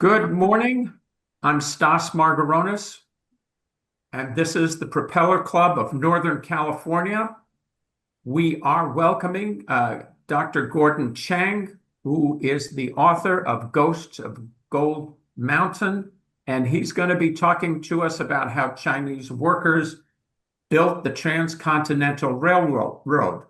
Good morning. I'm Stas Margaronis, and this is the Propeller Club of Northern California. We are welcoming Dr. Gordon Chang, who is the author of Ghosts of Gold Mountain, and he's going to be talking to us about how Chinese workers built the Transcontinental Railroad.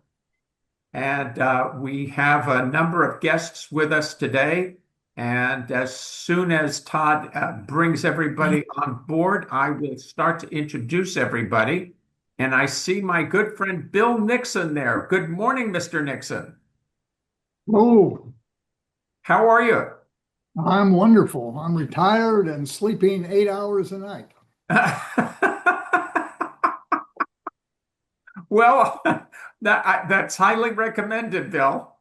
And we have a number of guests with us today. And as soon as Todd brings everybody on board, I will start to introduce everybody. And I see my good friend Bill Nixon there. Good morning, Mr. Nixon. Oh, How are you? I'm wonderful. I'm retired and sleeping 8 hours a night. Well, that's highly recommended, Bill.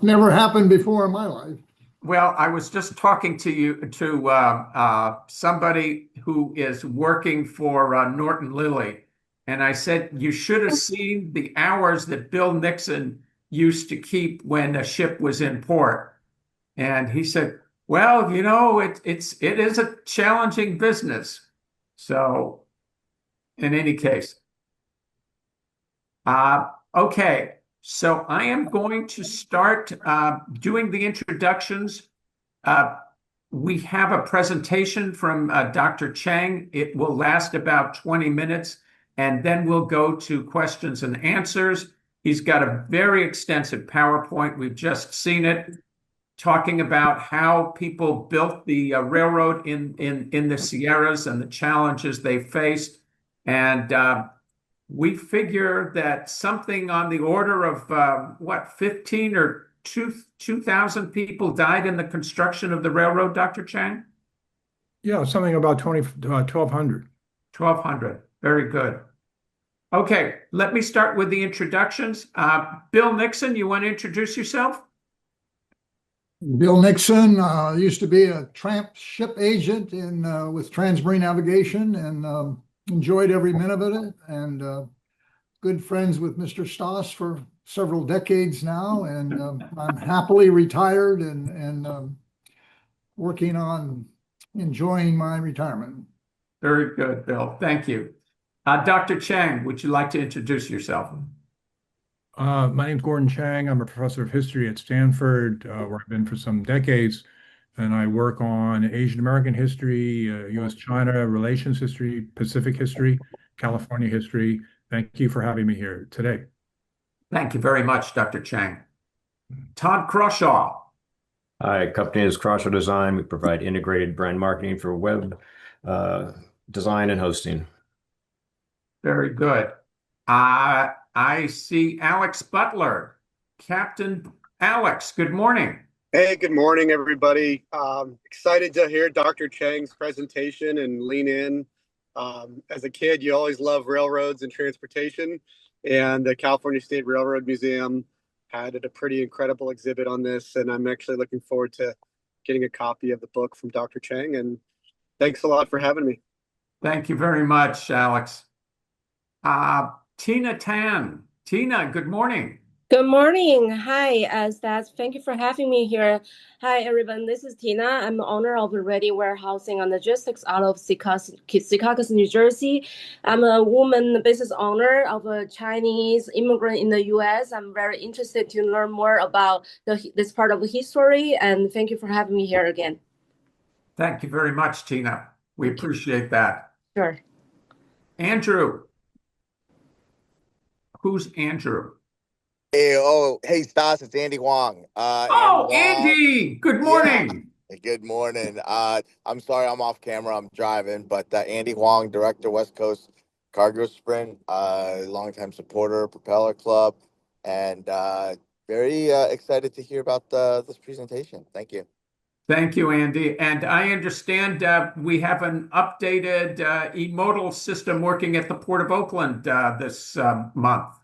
Never happened before in my life. Well, I was just talking to somebody who is working for Norton Lilly, and I said you should have seen the hours that Bill Nixon used to keep when a ship was in port. And he said, "Well, it is a challenging business." So, in any case, okay. So I am going to start doing the introductions. We have a presentation from Dr. Chang. It will last about 20 minutes, and then we'll go to questions and answers. He's got a very extensive PowerPoint. We've just seen it, talking about how people built the railroad in the Sierras and the challenges they faced. And we figure that something on the order of 15 or 2,000 people died in the construction of the railroad, Dr. Chang? Yeah, something about 1,200. 1,200. Very good. Okay, let me start with the introductions. Bill Nixon, you want to introduce yourself? Bill Nixon used to be a tramp ship agent with Transmarine Navigation and enjoyed every minute of it, and good friends with Mr. Stoss for several decades now, and I'm happily retired and working on enjoying my retirement. Very good, Bill. Thank you. Dr. Chang, would you like to introduce yourself? My name's Gordon Chang. I'm a professor of history at Stanford, where I've been for some decades, and I work on Asian American history, U.S.-China relations history, Pacific history, California history. Thank you for having me here today. Thank you very much, Dr. Chang. Todd Crawshaw. Hi, company is Crawshaw Design. We provide integrated brand marketing for web design and hosting. Very good. I see Alex Butler. Captain Alex, good morning. Hey, good morning, everybody. Excited to hear Dr. Chang's presentation and lean in. As a kid, you always love railroads and transportation, and the California State Railroad Museum had a pretty incredible exhibit on this, and I'm actually looking forward to getting a copy of the book from Dr. Chang, and thanks a lot for having me. Thank you very much, Alex. Tina Tan. Tina, good morning. Good morning. Hi, Stats. Thank you for having me here. Hi, everyone. This is Tina. I'm the owner of the Ready Warehousing and Logistics out of Secaucus, New Jersey. I'm a woman business owner of a Chinese immigrant in the U.S. I'm very interested to learn more about this part of the history, and thank you for having me here again. Thank you very much, Tina. We appreciate that. Sure. Andrew. Who's Andrew? Hey, Stas, it's Andy Huang. Andy, good morning. Yeah, good morning. I'm sorry I'm off camera. I'm driving, but Andy Huang, Director, West Coast Cargo Sprint, longtime supporter, Propeller Club, and very excited to hear about this presentation. Thank you. Thank you, Andy. And I understand we have an updated e-modal system working at the Port of Oakland this month.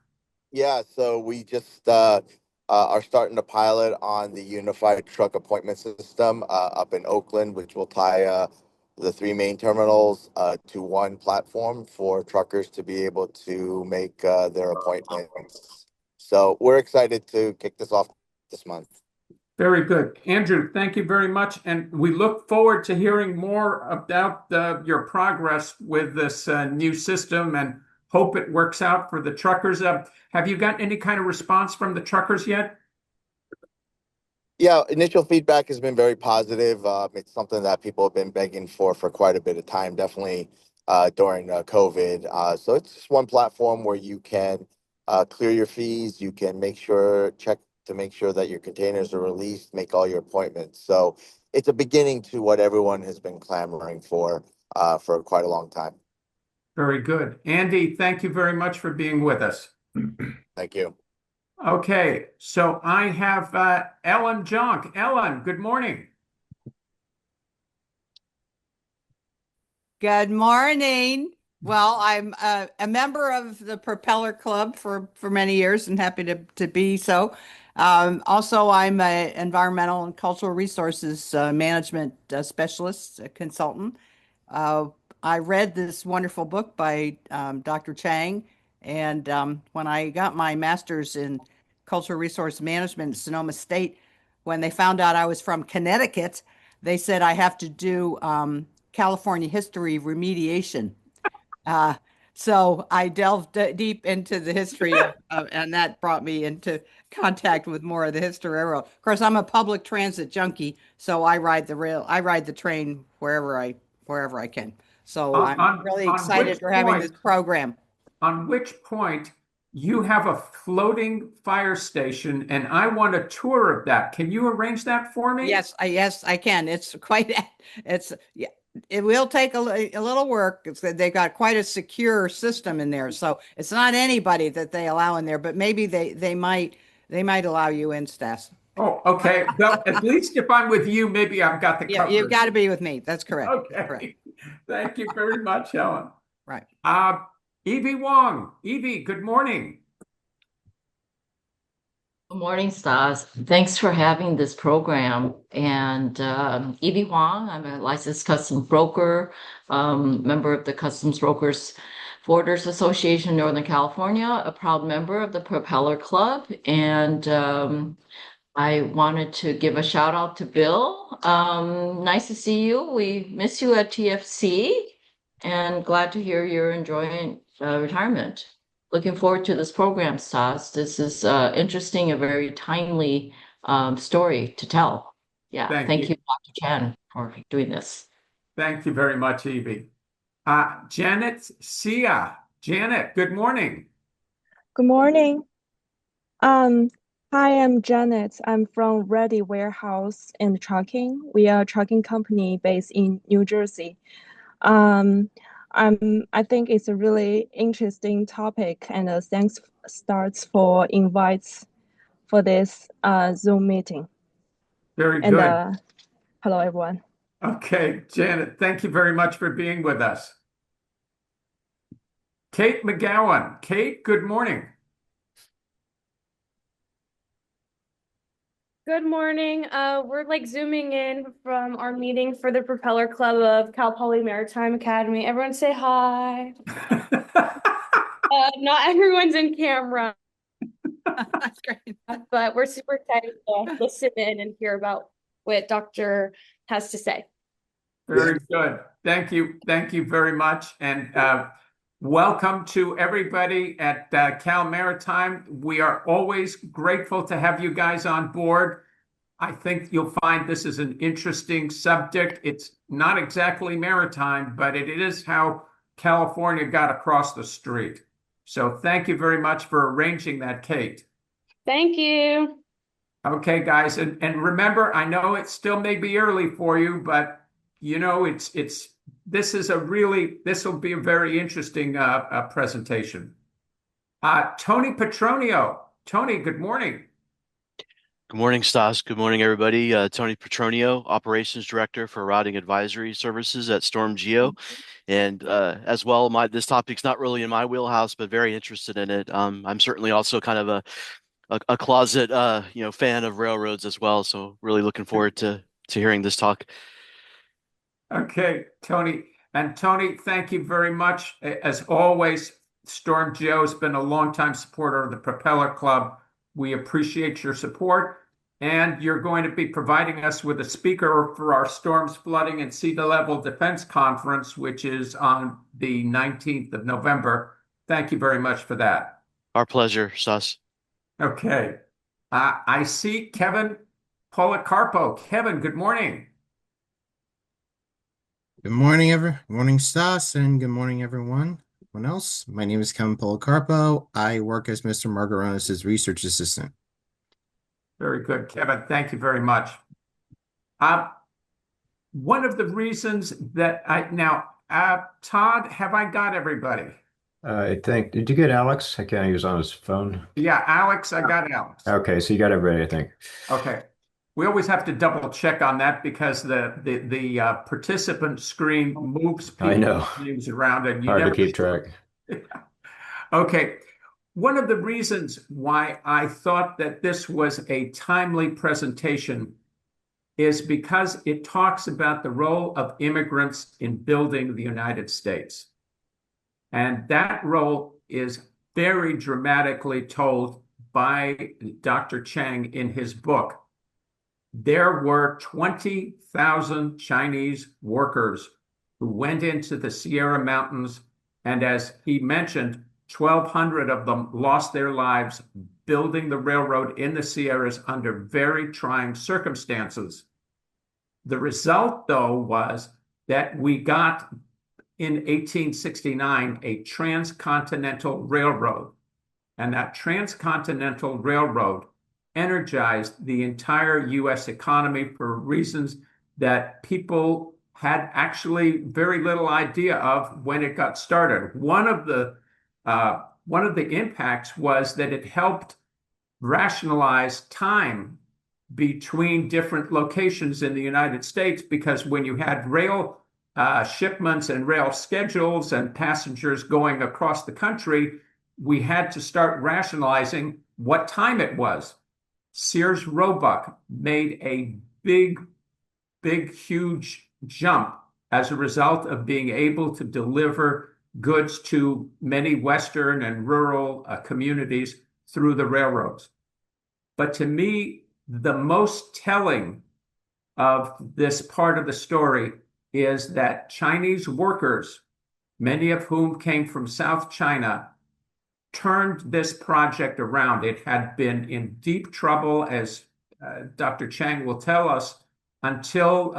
Yeah, so we just are starting to pilot on the unified truck appointment system up in Oakland, which will tie the three main terminals to one platform for truckers to be able to make their appointments. So we're excited to kick this off this month. Very good. Andrew, thank you very much. And we look forward to hearing more about your progress with this new system and hope it works out for the truckers. Have you gotten any kind of response from the truckers yet? Yeah, initial feedback has been very positive. It's something that people have been begging for quite a bit of time, definitely during COVID. So it's just one platform where you can clear your fees. You can check to make sure that your containers are released, make all your appointments. So it's a beginning to what everyone has been clamoring for quite a long time. Very good. Andy, thank you very much for being with us. Thank you. Okay, so I have Ellen Jonk. Ellen, good morning. Good morning. Well, I'm a member of the Propeller Club for many years and happy to be so. Also, I'm an environmental and cultural resources management specialist, a consultant. I read this wonderful book by Dr. Chang, and when I got my master's in cultural resource management at Sonoma State, when they found out I was from Connecticut, they said I have to do California history remediation. Uh, so I delved deep into the history and that brought me into contact with more of the history of railroad. Of course, I'm a public transit junkie, so I ride the train wherever I can. So I'm really excited for having this program. On which point you have a floating fire station, and I want a tour of that. Can you arrange that for me? Yes, I can. Yeah, it will take a little work. They got quite a secure system in there, so it's not anybody that they allow in there, but maybe they might allow you in, Stas. Oh, okay. Well, at least if I'm with you, maybe I've got the Yeah, cover. you've got to be with me. That's correct. Okay. That's correct. Thank you very much, Helen. Right. Evie Wong. Evie, good morning. Good morning, Stas. Thanks for having this program. And Evie Huang, I'm a licensed customs broker, member of the Customs Brokers Forwarders Association, Northern California, a proud member of the Propeller Club. And I wanted to give a shout out to Bill. Nice to see you. We miss you at TFC and glad to hear you're enjoying retirement. Looking forward to this program, Stas. This is interesting, a very timely story to tell. Yeah, thank you, Dr. Chan, for doing this. Thank you very much, Evie. Janet Sia. Janet, good morning. Good morning. Hi, I'm Janet. I'm from Ready Warehouse and Trucking. We are a trucking company based in New Jersey. I think it's a really interesting topic, and thanks starts for invites for this Zoom meeting. Very good. And hello, everyone. Okay, Janet, thank you very much for being with us. Kate McGowan. Kate, good morning. Good morning. We're like zooming in from our meeting for the Propeller Club of Cal Poly Maritime Academy. Everyone say hi. Not everyone's in camera. That's great. But we're super excited to listen in and hear about what Dr. has to say. Very good. Thank you. Thank you very much. And welcome to everybody at Cal Maritime. We are always grateful to have you guys on board. I think you'll find this is an interesting subject. It's not exactly maritime, but it is how California got across the street. So thank you very much for arranging that, Kate. Thank you. Okay, guys. And remember, I know it still may be early for you, but you know, this will be a very interesting presentation. Tony Petronio. Tony, good morning. Good morning, Stas. Good morning, everybody. Tony Petronio, Operations Director for Routing Advisory Services at Storm Geo. And as well, this topic's not really in my wheelhouse, but very interested in it. I'm certainly also kind of a closet fan of railroads as well. So really looking forward to hearing this talk. Okay, Tony. And Tony, thank you very much. As always, Storm Geo has been a longtime supporter of the Propeller Club. We appreciate your support. and you're going to be providing us with a speaker for our Storms, Flooding, and Sea Level Defense Conference, which is on the 19th of November. Thank you very much for that. Our pleasure, Stas. Okay. I see Kevin Policarpo. Kevin, good morning. Good morning, Stas, and good morning, everyone else. My name is Kevin Policarpo. I work as Mr. Margaronis' research assistant. Very good, Kevin. Thank you very much. One of the reasons that Todd, have I got everybody? I think, did you get Alex? I can't, he was on his phone. Yeah, Alex, I got Alex. Okay, so you got everybody, I think. Okay. We always have to double check on that because the participant screen moves people's names around and you Hard never to keep track. Okay. One of the reasons why I thought that this was a timely presentation is because it talks about the role of immigrants in building the United States. And that role is very dramatically told by Dr. Chang in his book. There were 20,000 Chinese workers who went into the Sierra Mountains, and as he mentioned, 1,200 of them lost their lives building the railroad in the Sierras under very trying circumstances. The result, though, was that we got in 1869 a transcontinental railroad, and that transcontinental railroad energized the entire U.S. economy for reasons that people had actually very little idea of when it got started. One of the impacts was that it helped rationalize time between different locations in the United States, because when you had rail shipments and rail schedules and passengers going across the country, we had to start rationalizing what time it was. Sears Roebuck made a big, huge jump as a result of being able to deliver goods to many Western and rural communities through the railroads. But to me, the most telling of this part of the story is that Chinese workers, many of whom came from South China, turned this project around. It had been in deep trouble, as Dr. Chang will tell us, until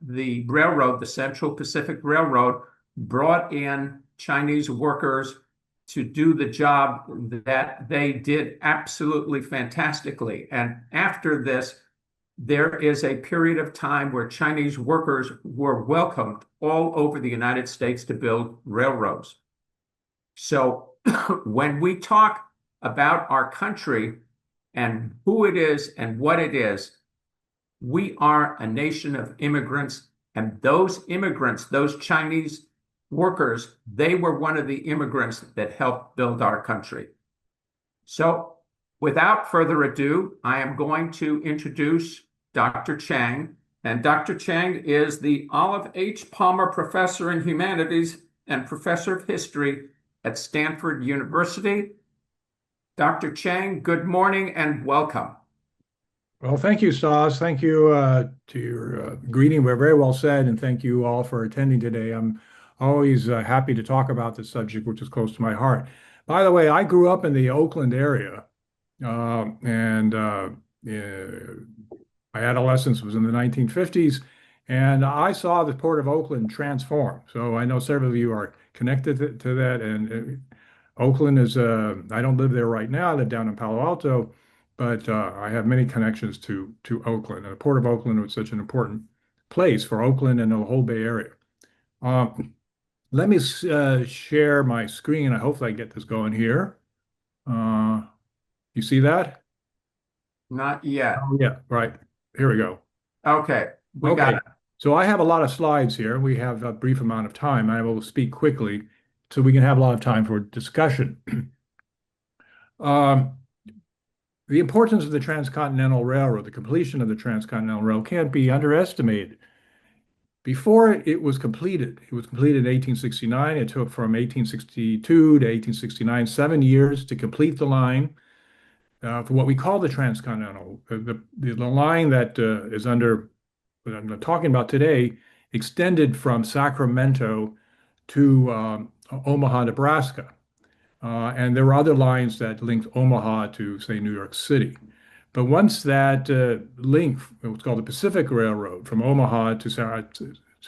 the railroad, the Central Pacific Railroad, brought in Chinese workers to do the job that they did absolutely fantastically. And after this, there is a period of time where Chinese workers were welcomed all over the United States to build railroads. So when we talk about our country and who it is and what it is, we are a nation of immigrants, and those immigrants, those Chinese workers, they were one of the immigrants that helped build our country. So without further ado, I am going to introduce Dr. Chang. And Dr. Chang is the Olive H. Palmer Professor in Humanities and Professor of History at Stanford University. Dr. Chang, good morning and welcome. Well, thank you, Stas. Thank you to your greeting. We're very well said, and thank you all for attending today. I'm always happy to talk about this subject, which is close to my heart. By the way, I grew up in the Oakland area, and my adolescence was in the 1950s, and I saw the Port of Oakland transform. So I know several of you are connected to that, and Oakland is, I don't live there right now, I live down in Palo Alto, but I have many connections to Oakland. And the Port of Oakland was such an important place for Oakland and the whole Bay Area. Let me share my screen. I hope I get this going here. You see that? Not yet. Oh, yeah, right. Here we go. Okay, we got it. So I have a lot of slides here. We have a brief amount of time. I will speak quickly so we can have a lot of time for discussion. The importance of the Transcontinental Railroad, the completion of the Transcontinental Railroad, can't be underestimated. Before it was completed in 1869. It took from 1862 to 1869, 7 years to complete the line. for what we call the Transcontinental. The line that is under that I'm talking about today extended from Sacramento to Omaha, Nebraska. And there were other lines that linked Omaha to, say, New York City. But once that link, it was called the Pacific Railroad, from Omaha to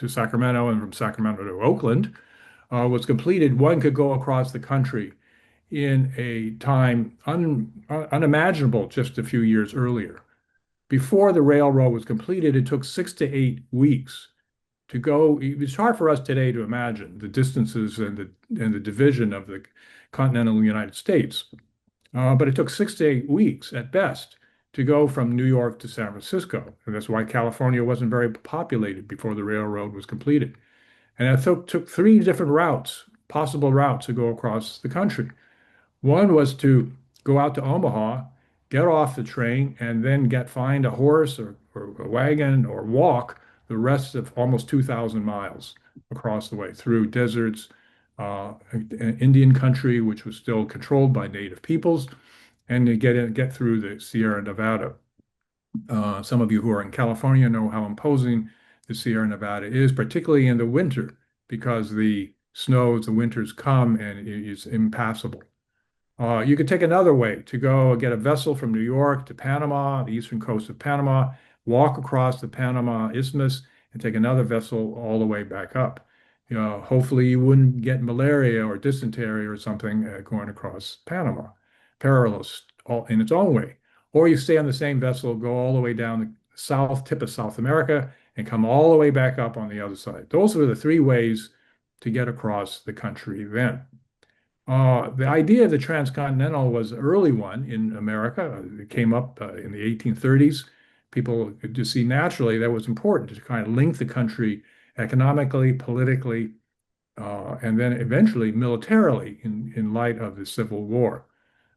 Sacramento and from Sacramento to Oakland, was completed, one could go across the country in a time unimaginable just a few years earlier. Before the railroad was completed, it took 6 to 8 weeks to go. It's hard for us today to imagine the distances and the division of the continental United States. But it took 6 to 8 weeks at best to go from New York to San Francisco. And that's why California wasn't very populated before the railroad was completed. And it took three different routes, possible routes to go across the country. One was to go out to Omaha, get off the train, and then find a horse or a wagon or walk the rest of almost 2,000 miles across the way through deserts, Indian country, which was still controlled by native peoples, and to get through the Sierra Nevada. Some of you who are in California know how imposing the Sierra Nevada is, particularly in the winter, because the winters come and it is impassable. You could take another way to go get a vessel from New York to Panama, the eastern coast of Panama, walk across the Panama Isthmus, and take another vessel all the way back up. Hopefully you wouldn't get malaria or dysentery or something going across Panama, perilous in its own way. Or you stay on the same vessel, go all the way down the south tip of South America, and come all the way back up on the other side. Those were the three ways to get across the country then. The idea of the transcontinental was an early one in America. It came up in the 1830s. People could just see naturally that was important to kind of link the country economically, politically, and then eventually militarily in light of the Civil War.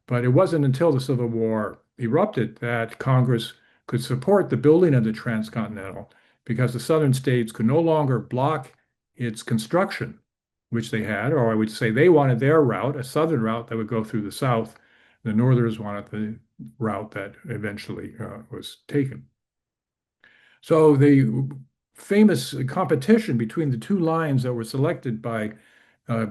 But it wasn't until the Civil War erupted that Congress could support the building of the transcontinental because the southern states could no longer block its construction, which they had, or I would say they wanted their route, a southern route that would go through the south. The northerners wanted the route that eventually was taken. So the famous competition between the two lines that were selected by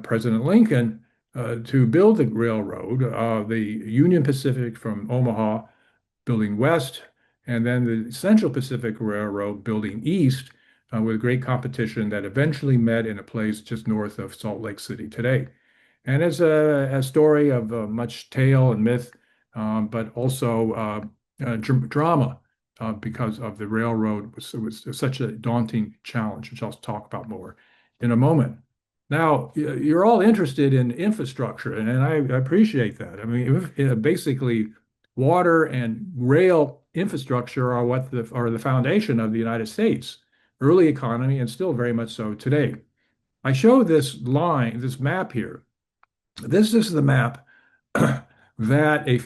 President Lincoln to build the railroad, the Union Pacific from Omaha building west, and then the Central Pacific Railroad building east, with great competition that eventually met in a place just north of Salt Lake City today. And it's a story of much tale and myth, but also drama because of the railroad was such a daunting challenge, which I'll talk about more in a moment. Now, you're all interested in infrastructure, and I appreciate that. I mean, basically, water and rail infrastructure are are the foundation of the United States early economy, and still very much so today. I show this map here. This is the map that a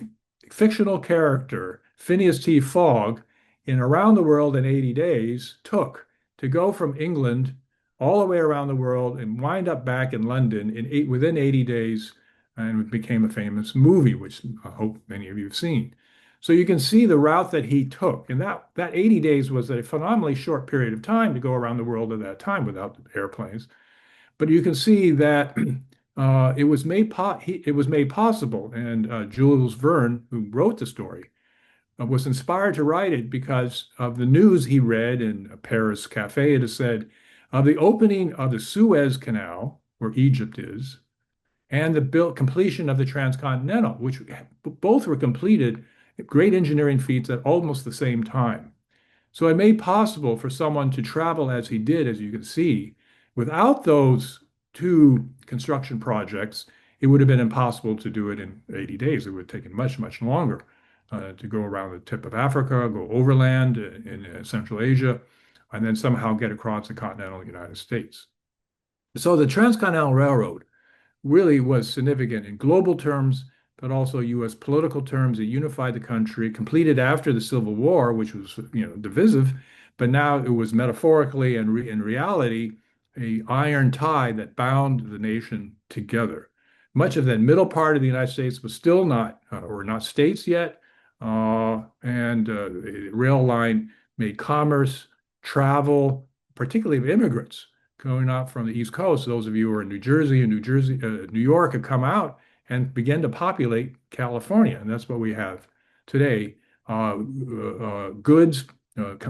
fictional character, Phineas T. Fogg, in Around the World in 80 Days, took to go from England all the way around the world and wind up back in London within 80 days, and it became a famous movie, which I hope many of you have seen. So you can see the route that he took. And that 80 days was a phenomenally short period of time to go around the world at that time without airplanes. But you can see that it was made possible. And Jules Verne, who wrote the story, was inspired to write it because of the news he read in a Paris cafe. It has said of the opening of the Suez Canal, where Egypt is, and the completion of the Transcontinental, which both were completed, great engineering feats at almost the same time. So it made possible for someone to travel as he did, as you can see. Without those two construction projects, it would have been impossible to do it in 80 days. It would have taken much, much longer to go around the tip of Africa, go overland in Central Asia, and then somehow get across the continental United States. So the Transcontinental Railroad really was significant in global terms, but also U.S. political terms. It unified the country, completed after the Civil War, which was divisive, but now it was metaphorically and in reality a iron tie that bound the nation together. Much of that middle part of the United States was still not, or not states yet, and the rail line made commerce, travel, particularly of immigrants going out from the East Coast. Those of you who are in New Jersey and New York have come out and began to populate California, and that's what we have today. Goods,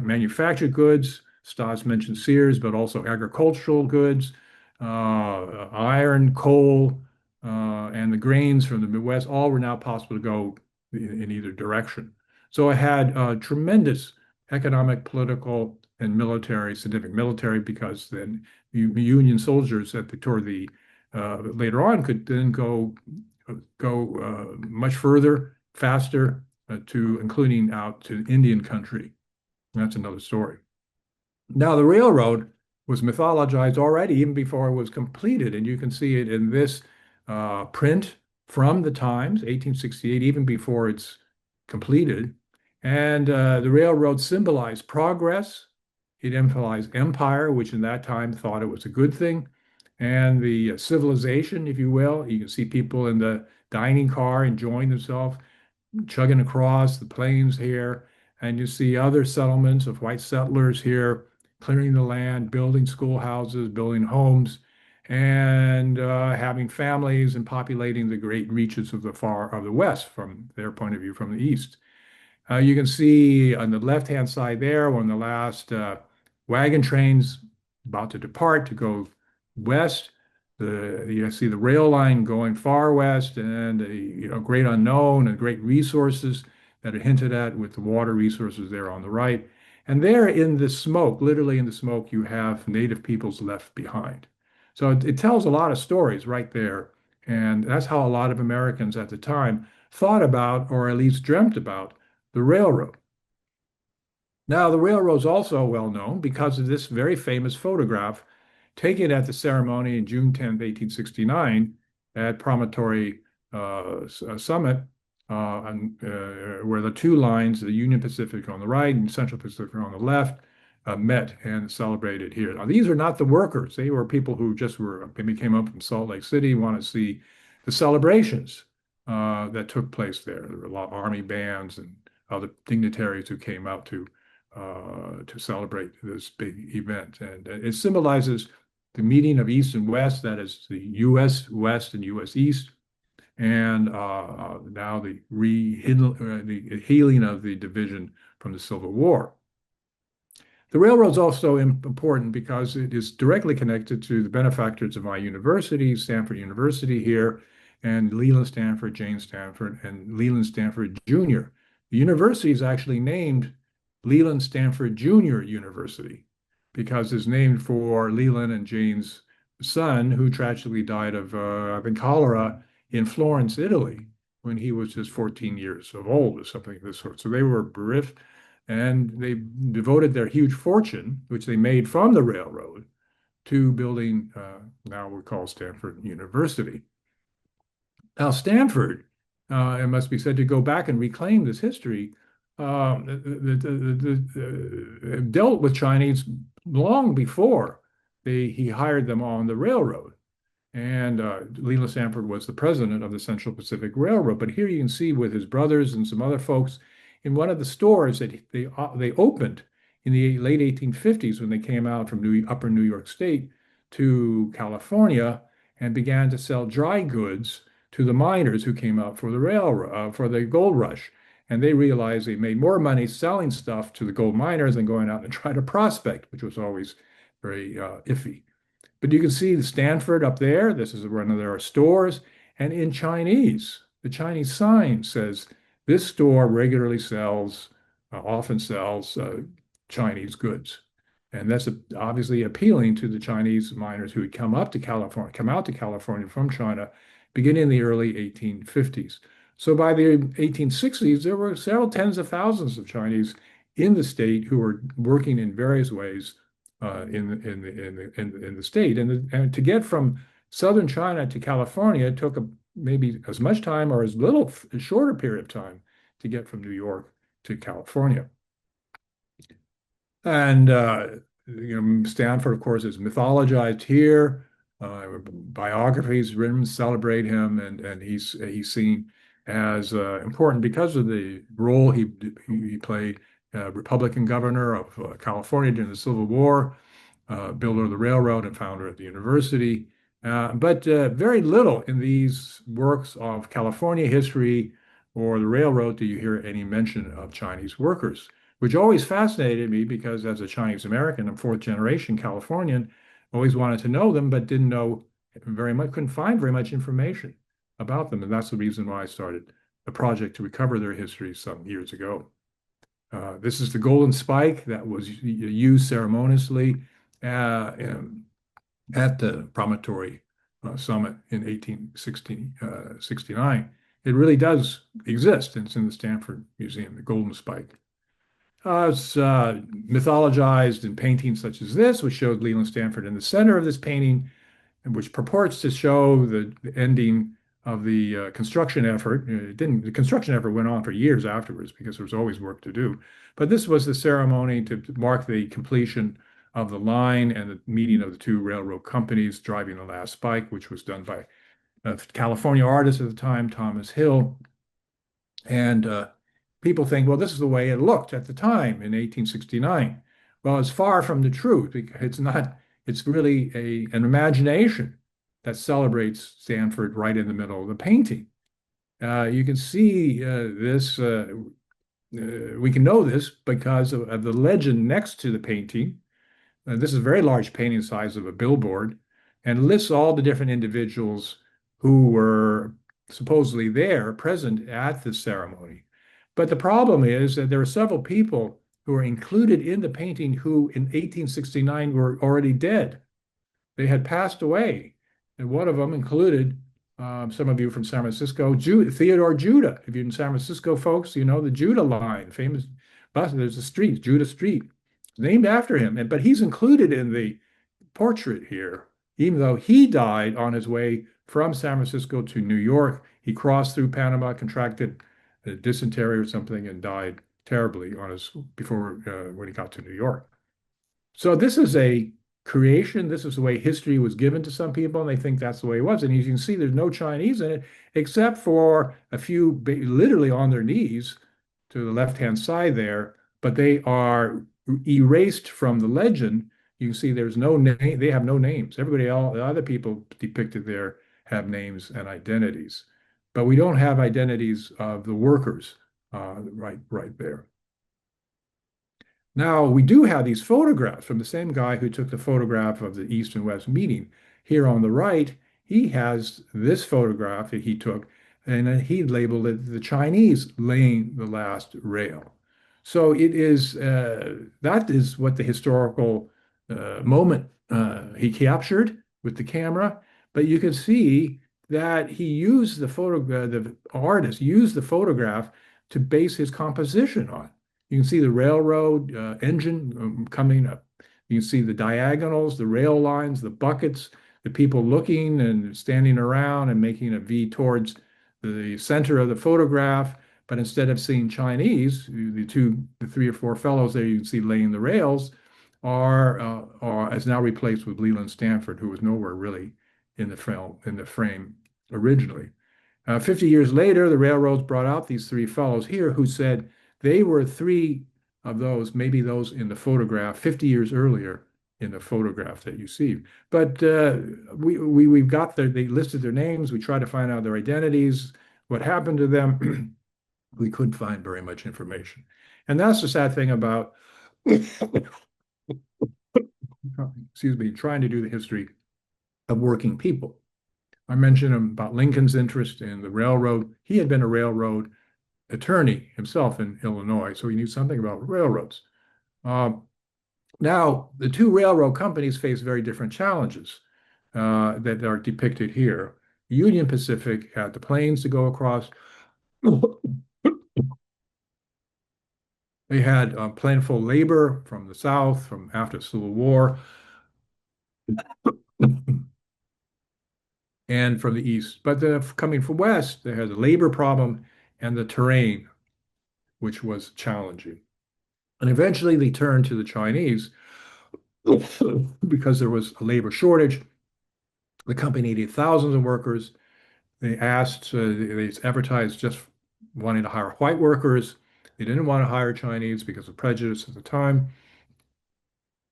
manufactured goods. Stas mentioned Sears, but also agricultural goods, iron, coal, and the grains from the Midwest. All were now possible to go in either direction. So it had tremendous economic, political, and military, significant military, because then Union soldiers toward the later on could then go much further, faster, to including out to Indian country. That's another story. Now the railroad was mythologized already even before it was completed, and you can see it in this print from the Times, 1868, even before it's completed. And the railroad symbolized progress. It emphasized empire, which in that time thought it was a good thing, and the civilization, if you will. You can see people in the dining car enjoying themselves, chugging across the plains here, and you see other settlements of white settlers here clearing the land, building schoolhouses, building homes, and having families and populating the great reaches of the West from their point of view, from the East. You can see on the left-hand side there, one of the last wagon trains about to depart to go west. You see the rail line going far west, and a great unknown and great resources that are hinted at with the water resources there on the right. And there in the smoke, literally in the smoke, you have native peoples left behind. So it tells a lot of stories right there. And that's how a lot of Americans at the time thought about, or at least dreamt about, the railroad. Now, the railroad's also well known because of this very famous photograph taken at the ceremony in June 10th, 1869 at Promontory Summit, where the two lines, the Union Pacific on the right and Central Pacific on the left, met and celebrated here. Now, these are not the workers. They were people who just maybe came up from Salt Lake City, want to see the celebrations that took place there. There were a lot of army bands and other dignitaries who came out to celebrate this big event. And it symbolizes the meeting of East and West, that is the U.S. West and U.S. East, and now the healing of the division from the Civil War. The railroad's also important because it is directly connected to the benefactors of my university, Stanford University here, and Leland Stanford, Jane Stanford, and Leland Stanford Jr. The university is actually named Leland Stanford Jr. University because it's named for Leland and Jane's son, who tragically died of, I think, cholera in Florence, Italy, when he was just 14 years of old or something of this sort. So they were bereft, and they devoted their huge fortune, which they made from the railroad, to building now we call Stanford University. Now, Stanford, it must be said, to go back and reclaim this history, dealt with Chinese long before he hired them on the railroad. And Leland Stanford was the president of the Central Pacific Railroad. But here you can see with his brothers and some other folks in one of the stores that they opened in the late 1850s when they came out from upper New York State to California and began to sell dry goods to the miners who came out for the railroad, for the gold rush. And they realized they made more money selling stuff to the gold miners than going out and try to prospect, which was always very iffy. But you can see the Stanford up there. This is one of their stores. And in Chinese, the Chinese sign says, this store regularly sells, often sells Chinese goods. And that's obviously appealing to the Chinese miners who had come out to California from China beginning in the early 1850s. So by the 1860s, there were several tens of thousands of Chinese in the state who were working in various ways in the state. And to get from southern China to California, it took maybe as much time or as little, a shorter period of time to get from New York to California. And Stanford, of course, is mythologized here. Biographies written celebrate him, and he's seen as important because of the role he played, Republican governor of California during the Civil War, builder of the railroad and founder of the university. But very little in these works of California history or the railroad do you hear any mention of Chinese workers, which always fascinated me because as a Chinese American, I'm fourth generation Californian, always wanted to know them, but didn't know very much, couldn't find very much information about them. And that's the reason why I started a project to recover their history some years ago. This is the golden spike that was used ceremoniously at the Promontory Summit in 1869. It really does exist, and it's in the Stanford Museum, the golden spike. It's mythologized in paintings such as this, which showed Leland Stanford in the center of this painting, and which purports to show the ending of the construction effort. It didn't. The construction effort went on for years afterwards because there was always work to do. But this was the ceremony to mark the completion of the line and the meeting of the two railroad companies driving the last spike, which was done by a California artist at the time, Thomas Hill. And people think, well, this is the way it looked at the time in 1869. Well, it's far from the truth. It's not. It's really an imagination that celebrates Stanford right in the middle of the painting. You can see this. We can know this because of the legend next to the painting. This is a very large painting size of a billboard and lists all the different individuals who were supposedly there present at the ceremony. But the problem is that there are several people who are included in the painting who in 1869 were already dead. They had passed away. And one of them included some of you from San Francisco, Theodore Judah. If you're in San Francisco, folks, you know the Judah line, famous bus. There's a street, Judah Street, named after him. But he's included in the portrait here, even though he died on his way from San Francisco to New York. He crossed through Panama, contracted dysentery or something, and died terribly on his before when he got to New York. So this is a creation. This is the way history was given to some people, and they think that's the way it was. And as you can see, there's no Chinese in it, except for a few literally on their knees to the left-hand side there, but they are erased from the legend. You can see there's no name. They have no names. Everybody, all the other people depicted there have names and identities, but we don't have identities of the workers right there. Now, we do have these photographs from the same guy who took the photograph of the East and West meeting. Here on the right, he has this photograph that he took, and he labeled it the Chinese laying the last rail. So it is that is what the historical moment he captured with the camera. But you can see that he used the photograph, the artist used the photograph to base his composition on. You can see the railroad engine coming up. You can see the diagonals, the rail lines, the buckets, the people looking and standing around and making a V towards the center of the photograph. But instead of seeing Chinese, the three or four fellows there you can see laying the rails are is now replaced with Leland Stanford, who was nowhere really in the frame originally. 50 years later, the railroads brought out these three fellows here who said they were three of those, maybe those in the photograph 50 years earlier in the photograph that you see. But we've got they listed their names. We tried to find out their identities, what happened to them. We couldn't find very much information. And that's the sad thing about, excuse me, trying to do the history of working people. I mentioned about Lincoln's interest in the railroad. He had been a railroad attorney himself in Illinois, so he knew something about railroads. Now, the two railroad companies face very different challenges that are depicted here. Union Pacific had the planes to go across. They had plentiful labor from the South, from after the Civil War, and from the East. But coming from West, they had the labor problem and the terrain, which was challenging. And eventually they turned to the Chinese because there was a labor shortage. The company needed thousands of workers. They asked, they advertised just wanting to hire white workers. They didn't want to hire Chinese because of prejudice at the time.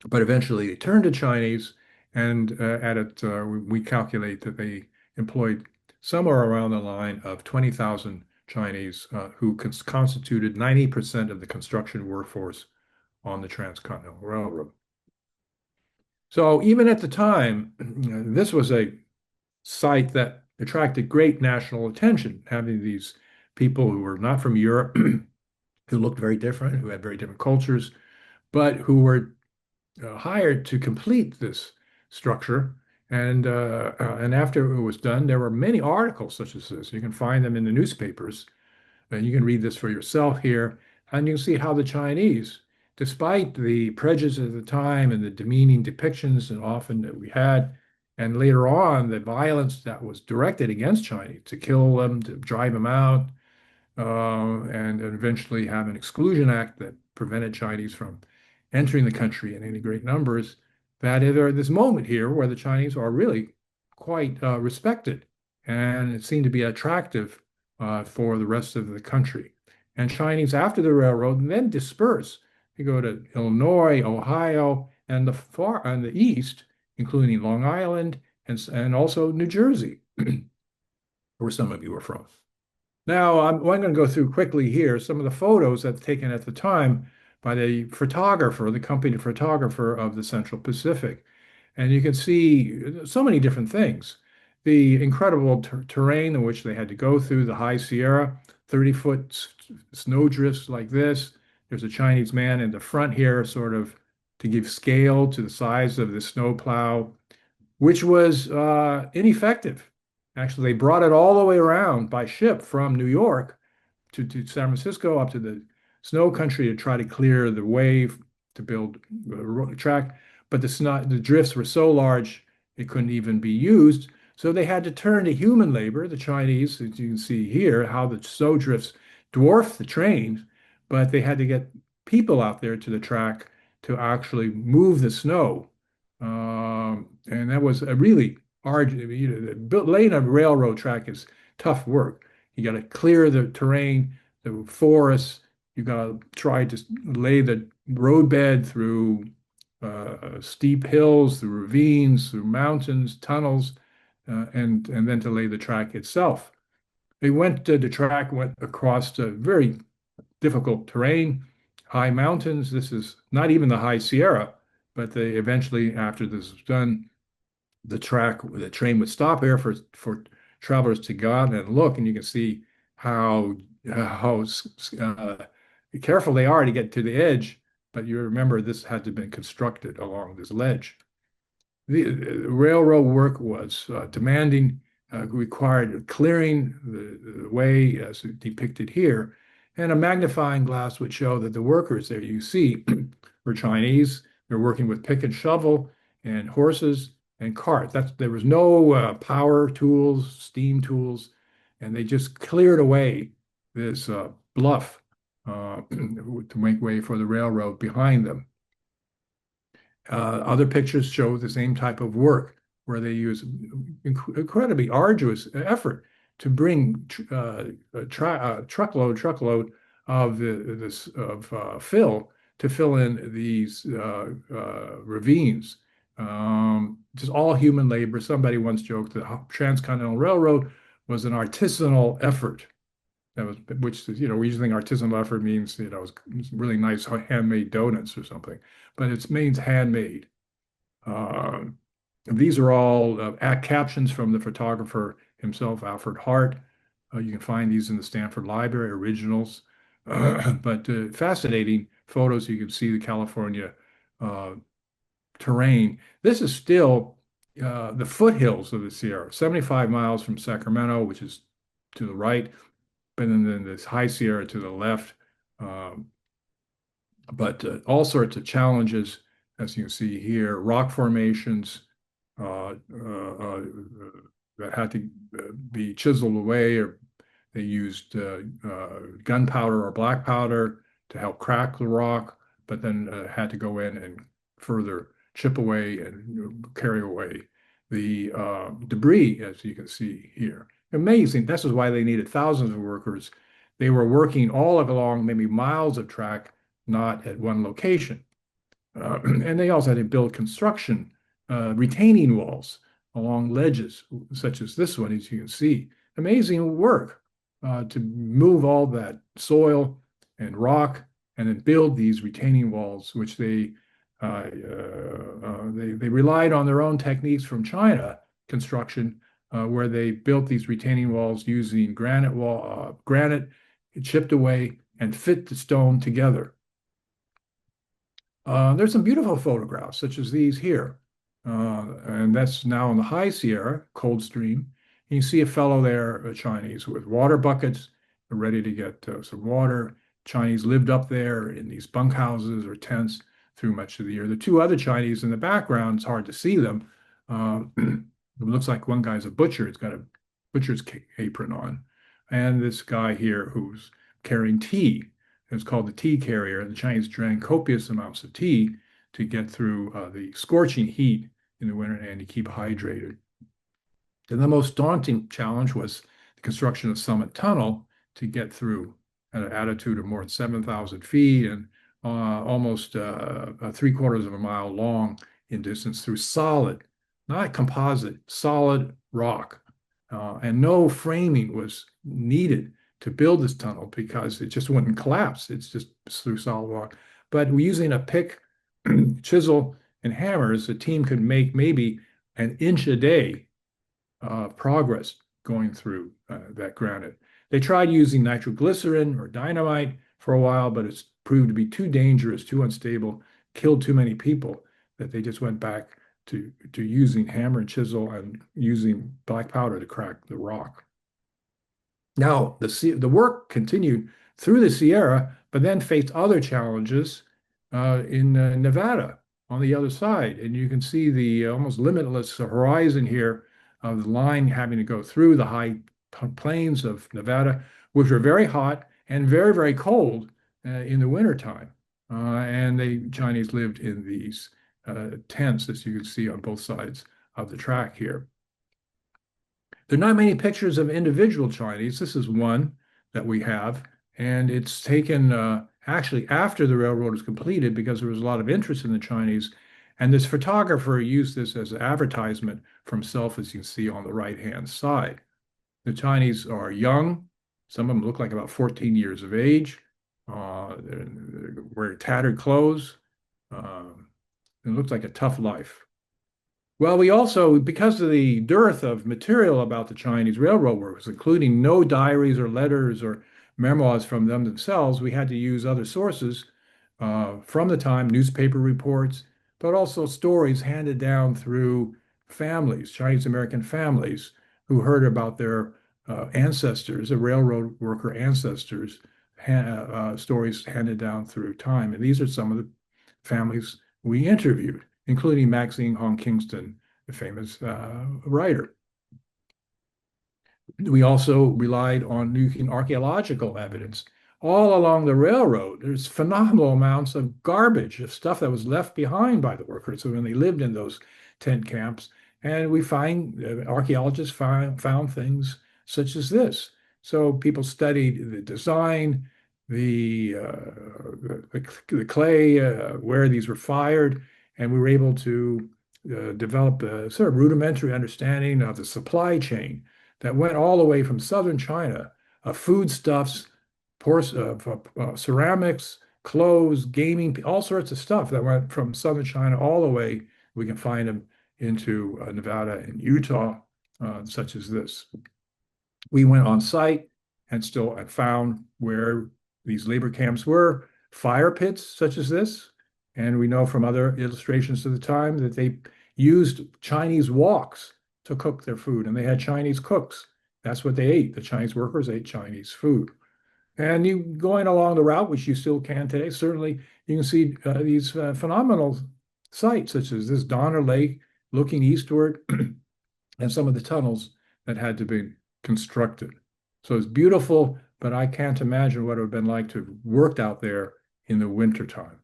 But eventually they turned to Chinese, and we calculate that they employed somewhere around the line of 20,000 Chinese who constituted 90% of the construction workforce on the Transcontinental Railroad. So even at the time, this was a site that attracted great national attention, having these people who were not from Europe, who looked very different, who had very different cultures, but who were hired to complete this structure. And after it was done, there were many articles such as this. You can find them in the newspapers, and you can read this for yourself here. And you can see how the Chinese, despite the prejudice of the time and the demeaning depictions and often that we had, and later on the violence that was directed against Chinese to kill them, to drive them out, and eventually have an exclusion act that prevented Chinese from entering the country in any great numbers, that there this moment here where the Chinese are really quite respected, and it seemed to be attractive for the rest of the country. And Chinese after the railroad then disperse. You go to Illinois, Ohio, and the far on the east, including Long Island and also New Jersey, where some of you are from. Now, I'm going to go through quickly here some of the photos that were taken at the time by the photographer, the company photographer of the Central Pacific. And you can see so many different things. The incredible terrain in which they had to go through, the high Sierra, 30-foot snow drifts like this. There's a Chinese man in the front here, sort of to give scale to the size of the snowplow, which was ineffective. Actually, they brought it all the way around by ship from New York to San Francisco up to the snow country to try to clear the way to build a track. But the drifts were so large it couldn't even be used. So they had to turn to human labor, the Chinese, as you can see here, how the snow drifts dwarf the trains, but they had to get people out there to the track to actually move the snow. And that was a really arduous, laying a railroad track is tough work. You got to clear the terrain, the forests. You got to try to lay the roadbed through steep hills, through ravines, through mountains, tunnels, and then to lay the track itself. The track went across very difficult terrain, high mountains. This is not even the high Sierra, but they eventually, after this was done, the train would stop here for travelers to go out and look, and you can see how careful they are to get to the edge. But you remember this had to have been constructed along this ledge. The railroad work was demanding, required clearing the way as depicted here, and a magnifying glass would show that the workers there you see were Chinese. They're working with pick and shovel and horses and carts. There was no power tools, steam tools, and they just cleared away this bluff to make way for the railroad behind them. Other pictures show the same type of work where they use incredibly arduous effort to bring a truckload of fill to fill in these ravines. Just all human labor. Somebody once joked that the Transcontinental Railroad was an artisanal effort. Which we usually think artisanal effort means really nice handmade donuts or something, but it means handmade. These are all captions from the photographer himself, Alfred Hart. You can find these in the Stanford Library, originals. But fascinating photos. You can see the California terrain. This is still the foothills of the Sierra, 75 miles from Sacramento, which is to the right, but then this high Sierra to the left. But all sorts of challenges, as you can see here, rock formations that had to be chiseled away, or they used gunpowder or black powder to help crack the rock, but then had to go in and further chip away and carry away the debris, as you can see here. Amazing. This is why they needed thousands of workers. They were working all along maybe miles of track, not at one location. And they also had to build construction, retaining walls along ledges, such as this one, as you can see. Amazing work to move all that soil and rock and then build these retaining walls, which they relied on their own techniques from China construction, where they built these retaining walls using granite chipped away and fit the stone together. There's some beautiful photographs, such as these here. And that's now in the High Sierra, cold stream. You see a fellow there, a Chinese, with water buckets, ready to get some water. Chinese lived up there in these bunkhouses or tents through much of the year. The two other Chinese in the background, it's hard to see them. It looks like one guy's a butcher. He's got a butcher's apron on. And this guy here who's carrying tea. It's called the tea carrier. The Chinese drank copious amounts of tea to get through the scorching heat in the winter and to keep hydrated. And the most daunting challenge was the construction of Summit Tunnel to get through at an altitude of more than 7,000 feet and almost 3/4 of a mile long in distance through solid, not composite, solid rock. And no framing was needed to build this tunnel because it just wouldn't collapse. It's just through solid rock. But using a pick, chisel, and hammers, the team could make maybe an inch a day progress going through that granite. They tried using nitroglycerin or dynamite for a while, but it's proved to be too dangerous, too unstable, killed too many people that they just went back to using hammer and chisel and using black powder to crack the rock. Now, the work continued through the Sierra, but then faced other challenges in Nevada on the other side. And you can see the almost limitless horizon here of the line having to go through the high plains of Nevada, which are very hot and very, very cold in the wintertime. And the Chinese lived in these tents, as you can see on both sides of the track here. There are not many pictures of individual Chinese. This is one that we have, and it's taken actually after the railroad was completed because there was a lot of interest in the Chinese. And this photographer used this as an advertisement for himself, as you can see on the right-hand side. The Chinese are young. Some of them look like about 14 years of age. They're wearing tattered clothes. It looks like a tough life. Well, we also, because of the dearth of material about the Chinese railroad workers, including no diaries or letters or memoirs from them themselves, we had to use other sources from the time, newspaper reports, but also stories handed down through families, Chinese American families, who heard about their ancestors, the railroad worker ancestors, stories handed down through time. And these are some of the families we interviewed, including Maxine Hong Kingston, the famous writer. We also relied on using archaeological evidence. All along the railroad, there's phenomenal amounts of garbage, of stuff that was left behind by the workers when they lived in those tent camps. And we find, archaeologists found things such as this. So people studied the design, the clay, where these were fired, and we were able to develop a sort of rudimentary understanding of the supply chain that went all the way from southern China, foodstuffs, ceramics, clothes, gaming, all sorts of stuff that went from southern China all the way. We can find them into Nevada and Utah, such as this. We went on site and found where these labor camps were, fire pits such as this. And we know from other illustrations of the time that they used Chinese woks to cook their food, and they had Chinese cooks. That's what they ate. The Chinese workers ate Chinese food. And you going along the route, which you still can today, certainly you can see these phenomenal sites, such as this Donner Lake looking eastward, and some of the tunnels that had to be constructed. So it's beautiful, but I can't imagine what it would have been like to have worked out there in the wintertime.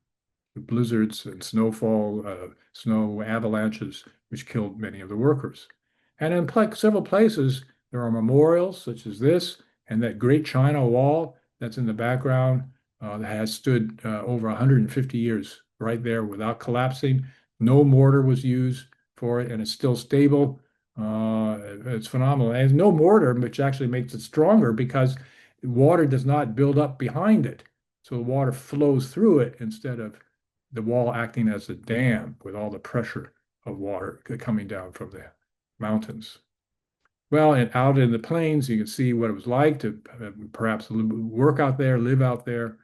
The blizzards and snowfall, snow avalanches, which killed many of the workers. And in several places, There are memorials such as this and that great China Wall that's in the background that has stood over 150 years right there without collapsing. No mortar was used for it, and it's still stable. It's phenomenal. And no mortar, which actually makes it stronger because water does not build up behind it. So the water flows through it instead of the wall acting as a dam with all the pressure of water coming down from the mountains. Well, and out in the plains, you can see what it was like to perhaps work out there, live out there,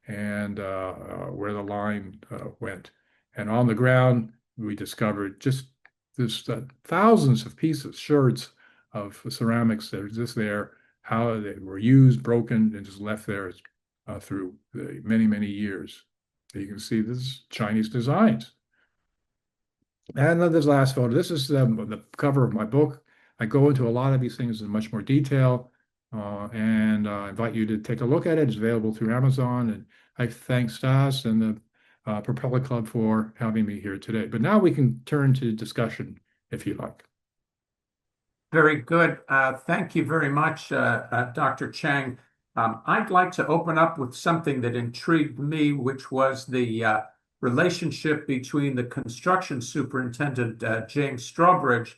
and where the line went. And on the ground, we discovered just this thousands of pieces, sherds of ceramics that are just there, how they were used, broken, and just left there through the many, many years. So you can see this is Chinese designs. And then this last photo, this is the cover of my book. I go into a lot of these things in much more detail, and I invite you to take a look at it. It's available through Amazon, and I thank Stas and the Propeller Club for having me here today. But now we can turn to discussion, if you like. Very good. Thank you very much, Dr. Chang. I'd like to open up with something that intrigued me, which was the relationship between the construction superintendent, James Strawbridge,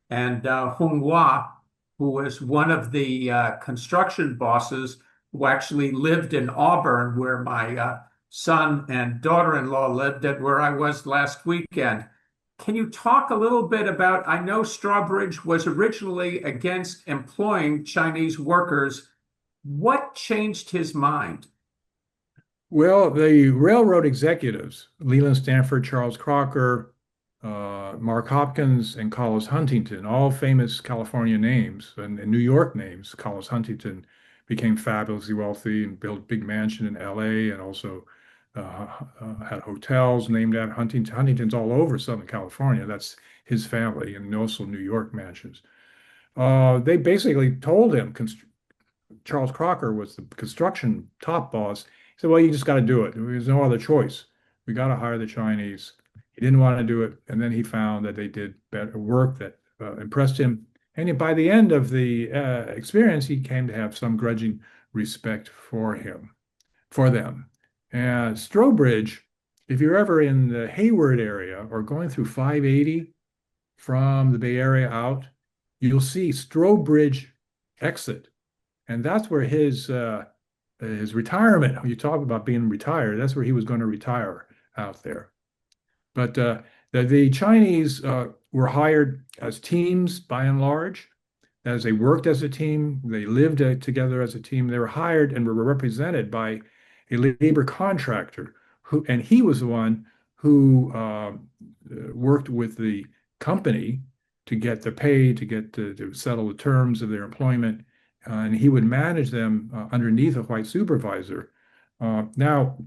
and Hung Hua, who was one of the construction bosses who actually lived in Auburn, where my son and daughter-in-law lived, and where I was last weekend. Can you talk a little bit about, I know Strawbridge was originally against employing Chinese workers. What changed his mind? Well, the railroad executives, Leland Stanford, Charles Crocker, Mark Hopkins, and Collis Huntington, all famous California names and New York names. Collis Huntington became fabulously wealthy and built a big mansion in LA, and also had hotels named after Huntington. Huntington's all over Southern California. That's his family, and also New York mansions. They basically told him, Charles Crocker was the construction top boss. He said, well, you just got to do it. There's no other choice. We got to hire the Chinese. He didn't want to do it. And then he found that they did better work that impressed him. And by the end of the experience, he came to have some grudging respect for them. And Strobridge, if you're ever in the Hayward area or going through 580 from the Bay Area out, you'll see Strobridge exit. And that's where his retirement, when you talk about being retired, that's where he was going to retire out there. But the Chinese were hired as teams by and large. As they worked as a team, they lived together as a team. They were hired and were represented by a labor contractor, and he was the one who worked with the company to get the pay, to settle the terms of their employment, and he would manage them underneath a white supervisor. Now,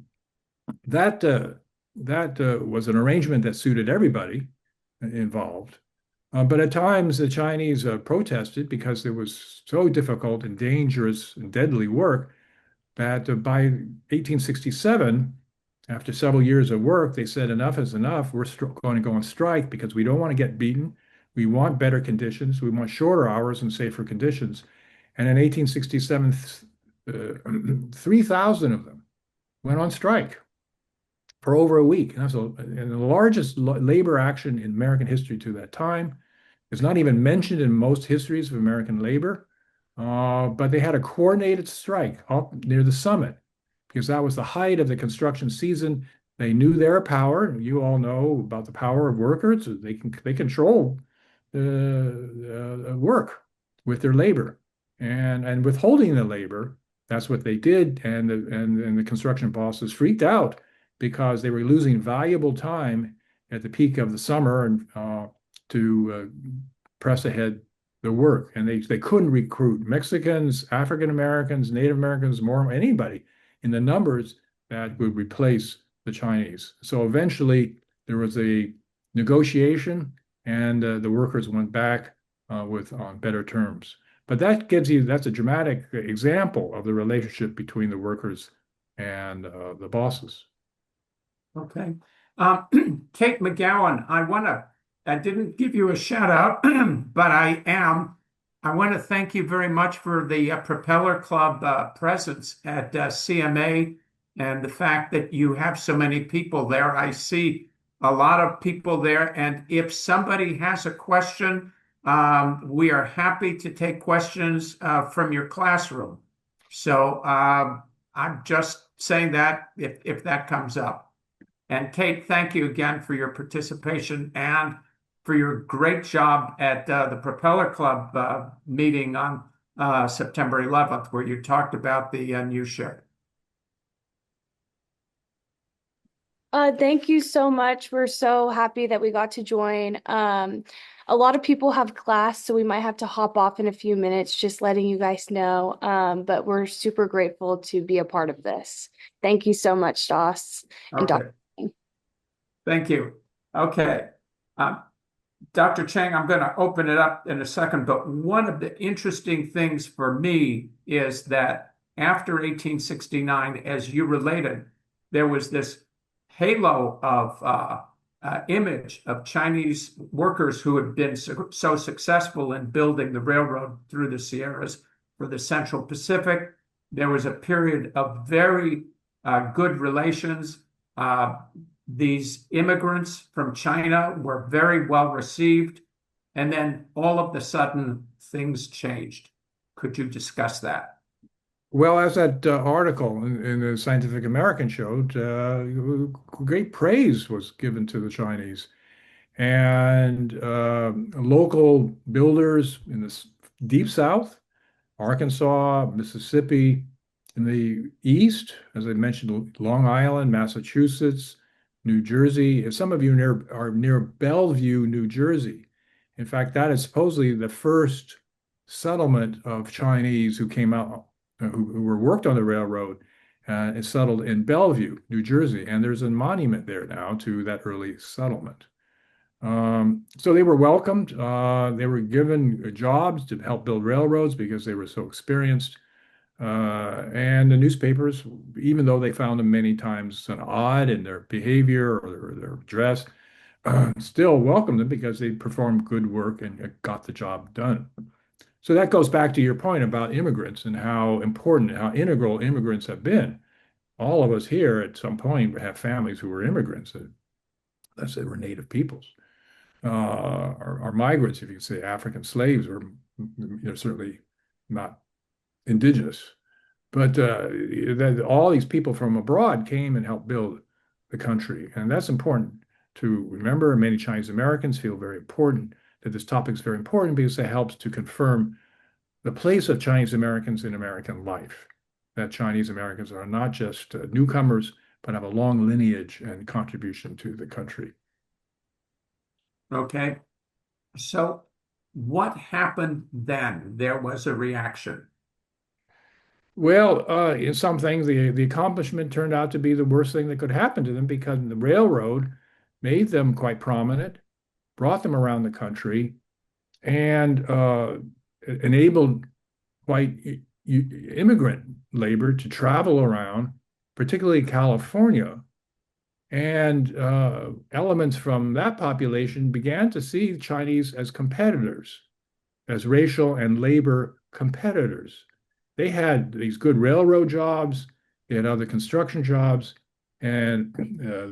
that was an arrangement that suited everybody involved. But at times, the Chinese protested because it was so difficult and dangerous and deadly work that by 1867, after several years of work, they said, enough is enough. We're going to go on strike because we don't want to get beaten. We want better conditions. We want shorter hours and safer conditions. And in 1867, 3,000 of them went on strike for over a week. And that's the largest labor action in American history to that time. It's not even mentioned in most histories of American labor. But they had a coordinated strike up near the summit because that was the height of the construction season. They knew their power. You all know about the power of workers. They control work with their labor and withholding the labor. That's what they did. And the construction bosses freaked out because they were losing valuable time at the peak of the summer and to press ahead the work, and they couldn't recruit Mexicans, African Americans, Native Americans, anybody in the numbers that would replace the Chinese. So eventually there was a negotiation, and the workers went back on better terms. But that's a dramatic example of the relationship between the workers and the bosses. Okay. Kate McGowan, I didn't give you a shout out, but I am. I want to thank you very much for the Propeller Club presence at CMA and the fact that you have so many people there. I see a lot of people there, and if somebody has a question, we are happy to take questions from your classroom. So I'm just saying that if that comes up. And Kate, thank you again for your participation and for your great job at the Propeller Club meeting on September 11th, where you talked about the new ship. Thank you so much. We're so happy that we got to join. A lot of people have class, so we might have to hop off in a few minutes, just letting you guys know. But we're super grateful to be a part of this. Thank you so much, Stas and Okay. Dr. Thank you. Okay. Dr. Chang, I'm going to open it up in a second, but one of the interesting things for me is that after 1869, as you related, there was this halo of image of Chinese workers who had been so successful in building the railroad through the Sierras for the Central Pacific. There was a period of very good relations. These immigrants from China were very well received, and then all of a sudden things changed. Could you discuss that? Well, as that article in the Scientific American showed, great praise was given to the Chinese. And local builders in the deep South, Arkansas, Mississippi, in the East, as I mentioned, Long Island, Massachusetts, New Jersey. Some of you are near Bellevue, New Jersey. In fact, that is supposedly the first settlement of Chinese who came out, who were worked on the railroad, and settled in Bellevue, New Jersey. And there's a monument there now to that early settlement. So they were welcomed. They were given jobs to help build railroads because they were so experienced. And the newspapers, even though they found them many times odd in their behavior or their dress, still welcomed them because they performed good work and got the job done. So that goes back to your point about immigrants and how important, how integral immigrants have been. All of us here at some point have families who were immigrants, let's say were native peoples. Are migrants, if you say African slaves, were certainly not indigenous. But all these people from abroad came and helped build the country. And that's important to remember. Many Chinese Americans feel very important that this topic is very important because it helps to confirm the place of Chinese Americans in American life, that Chinese Americans are not just newcomers, but have a long lineage and contribution to the country. Okay. So what happened then? There was a reaction. Well, in some things, the accomplishment turned out to be the worst thing that could happen to them because the railroad made them quite prominent, brought them around the country, and enabled white immigrant labor to travel around, particularly California. And elements from that population began to see Chinese as competitors, as racial and labor competitors. They had these good railroad jobs, they had other construction jobs, and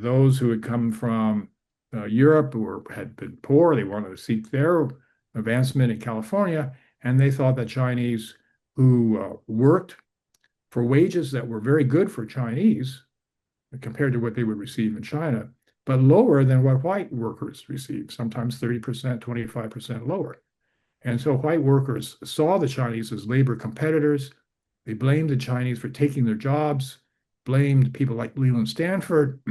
those who had come from Europe or had been poor, they wanted to seek their advancement in California, and they thought that Chinese who worked for wages that were very good for Chinese compared to what they would receive in China, but lower than what white workers receive, sometimes 30%, 25% lower. And so white workers saw the Chinese as labor competitors. They blamed the Chinese for taking their jobs, blamed people like Leland Stanford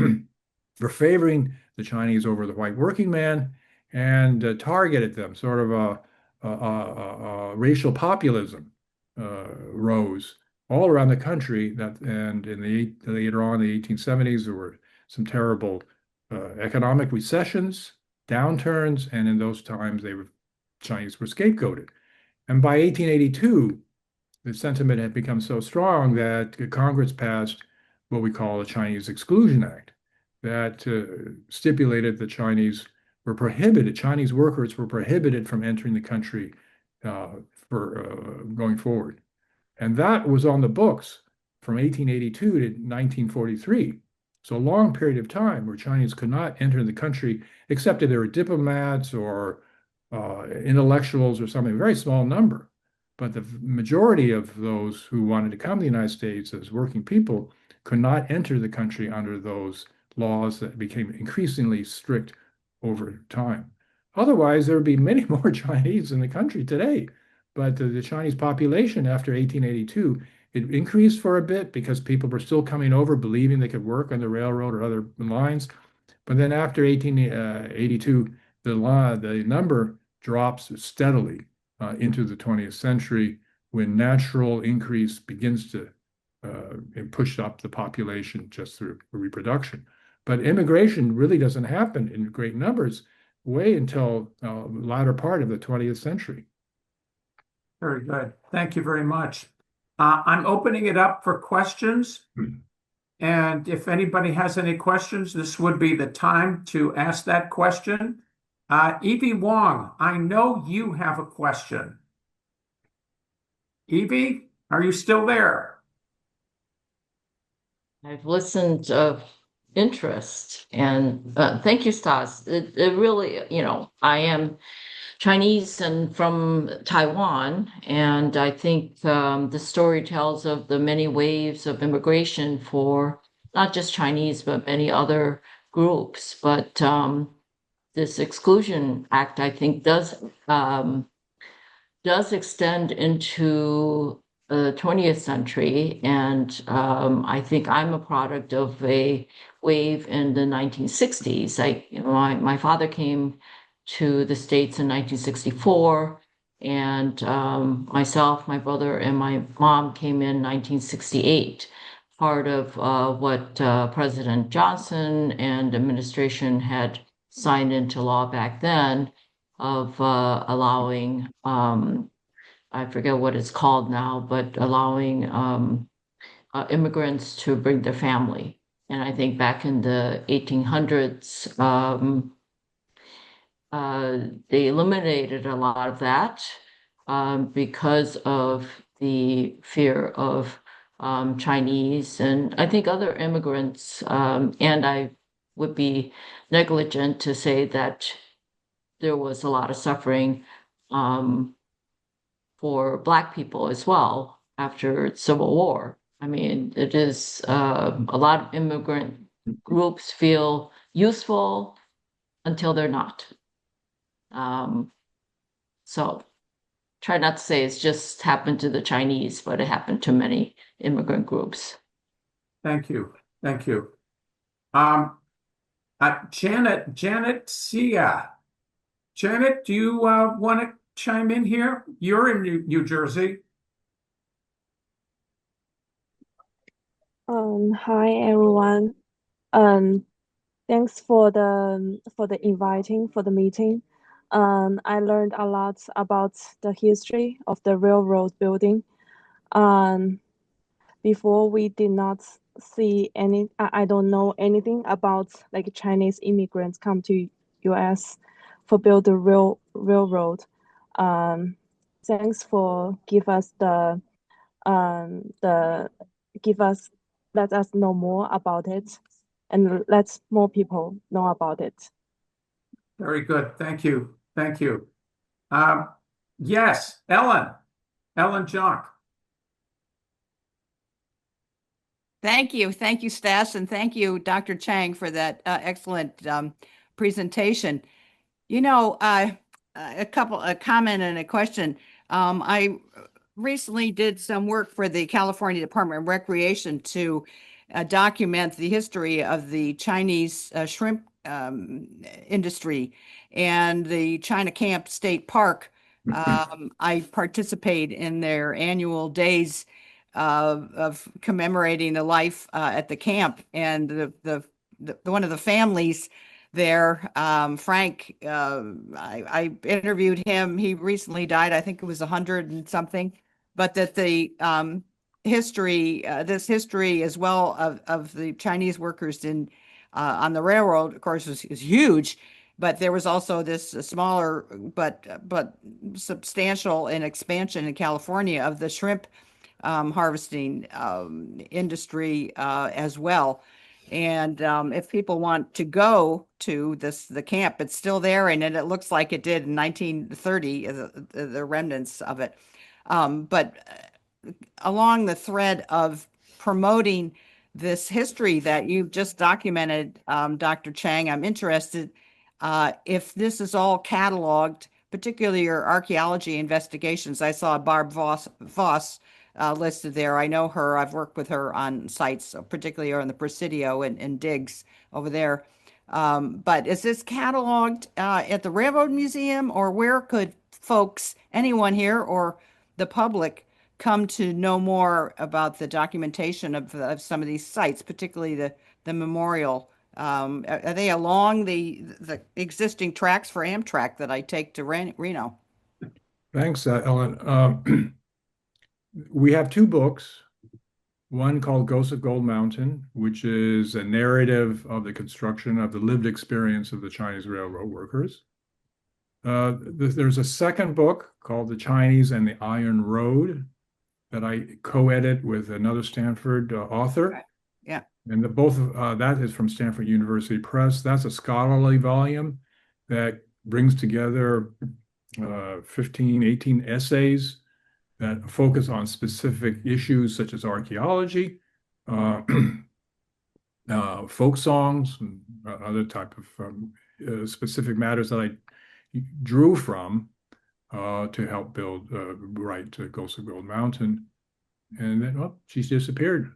for favoring the Chinese over the white working man, and targeted them. Sort of a racial populism rose all around the country. And later on in the 1870s, there were some terrible economic recessions, downturns, and in those times Chinese were scapegoated. And by 1882, the sentiment had become so strong that Congress passed what we call the Chinese Exclusion Act that stipulated that Chinese workers were prohibited from entering the country for going forward. And that was on the books from 1882 to 1943. So a long period of time where Chinese could not enter the country except if they were diplomats or intellectuals or something, a very small number. But the majority of those who wanted to come to the United States as working people could not enter the country under those laws that became increasingly strict over time. Otherwise, there would be many more Chinese in the country today. But the Chinese population after 1882, it increased for a bit because people were still coming over believing they could work on the railroad or other lines. But then after 1882, the number drops steadily into the 20th century when natural increase begins to push up the population just through reproduction. But immigration really doesn't happen in great numbers way until the latter part of the 20th century. Very good. Thank you very much. I'm opening it up for questions. And if anybody has any questions, this would be the time to ask that question. Evie Wong, I know you have a question. Evie, are you still there? I've listened of interest, and thank you, Stas. It really, I am Chinese and from Taiwan, and I think the story tells of the many waves of immigration for not just Chinese, but many other groups. But this Exclusion Act, I think, does extend into the 20th century, and I think I'm a product of a wave in the 1960s. My father came to the States in 1964, and myself, my brother, and my mom came in 1968. Part of what President Johnson and administration had signed into law back then of allowing, I forget what it's called now, but allowing immigrants to bring their family. And I think back in the 1800s, they eliminated a lot of that because of the fear of Chinese and I think other immigrants. And I would be negligent to say that there was a lot of suffering for Black people as well after the Civil War. I mean, it is a lot of immigrant groups feel useful until they're not. So try not to say it's just happened to the Chinese, but it happened to many immigrant groups. Thank you. Thank you. Janet Sia. Janet, do you want to chime in here? You're in New Jersey. Hi everyone. Thanks for the inviting for the meeting. I learned a lot about the history of the railroad building. Before we did not see any. I don't know anything about like Chinese immigrants come to U.S. for build the railroad. Thanks for let us know more about it and let more people know about it. Very good. Thank you. Thank you. Yes, Ellen Jock. Thank you. Thank you, Stas, and thank you, Dr. Chang, for that excellent presentation. A comment and a question. I recently did some work for the California Department of Recreation to document the history of the Chinese shrimp industry and the China Camp State Park. I participate in their annual days of commemorating the life at the camp, and the one of the families there, Frank, I interviewed him. He recently died. I think it was 100 and something, but that the history, this history as well of the Chinese workers in on the railroad, of course, is huge. But there was also this smaller but substantial and expansion in California of the shrimp harvesting industry as well. And if people want to go to the camp, it's still there, and it looks like it did in 1930, the remnants of it. But along the thread of promoting this history that you've just documented, Dr. Chang, I'm interested if this is all cataloged, particularly your archaeology investigations. I saw Barb Voss listed there. I know her. I've worked with her on sites, particularly on the Presidio and digs over there. But is this cataloged at the Railroad Museum, or where could folks, anyone here or the public, come to know more about the documentation of some of these sites, particularly the memorial? Are they along the existing tracks for Amtrak that I take to Reno? Thanks, Ellen. We have two books, one called Ghosts of Gold Mountain, which is a narrative of the construction of the lived experience of the Chinese railroad workers. There's a second book called The Chinese and the Iron Road that I co-edit with another Stanford author. Okay. Yeah. And both that is from Stanford University Press. That's a scholarly volume that brings together 15, 18 essays that focus on specific issues such as archaeology, folk songs, and other type of specific matters that I drew from to help write Ghosts of Gold Mountain. And then, oh, she's disappeared.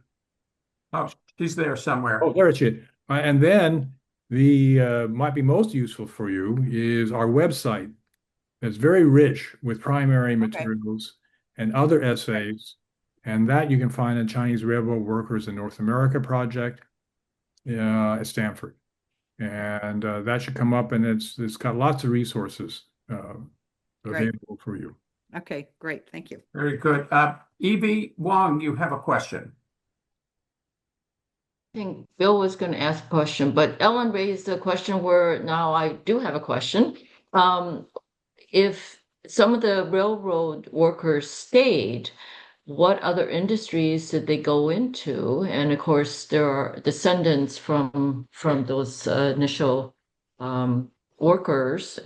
Oh, she's there somewhere. Oh, there she is. And then the might be most useful for you is our website. It's very rich with primary materials and other essays. And that you can find at Chinese Railroad Workers in North America project at Stanford. And that should come up, and it's got lots of resources available for you. Okay, great. Thank you. Very good. Evie Wong, you have a question. I think Bill was going to ask a question, but Ellen raised a question where now I do have a question. If some of the railroad workers stayed, what other industries did they go into? And of course, there are descendants from those initial workers,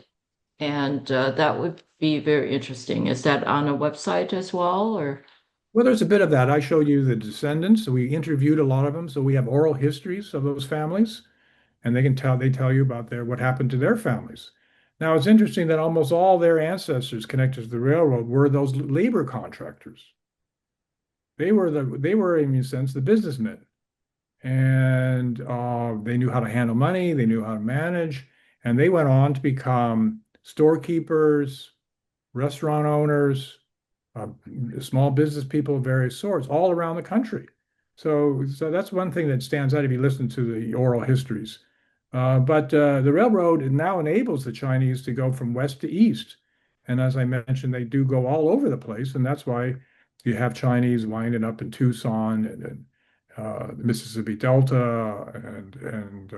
and that would be very interesting. Is that on a website as well, or? Well, there's a bit of that. I showed you the descendants. So we interviewed a lot of them. So we have oral histories of those families, and they tell you about what happened to their families. Now, it's interesting that almost all their ancestors connected to the railroad were those labor contractors. They were in a sense the businessmen, and they knew how to handle money. They knew how to manage, and they went on to become storekeepers, restaurant owners, small business people of various sorts all around the country. So that's one thing that stands out if you listen to the oral histories. But the railroad now enables the Chinese to go from west to east. And as I mentioned, they do go all over the place. And that's why you have Chinese winding up in Tucson and the Mississippi Delta and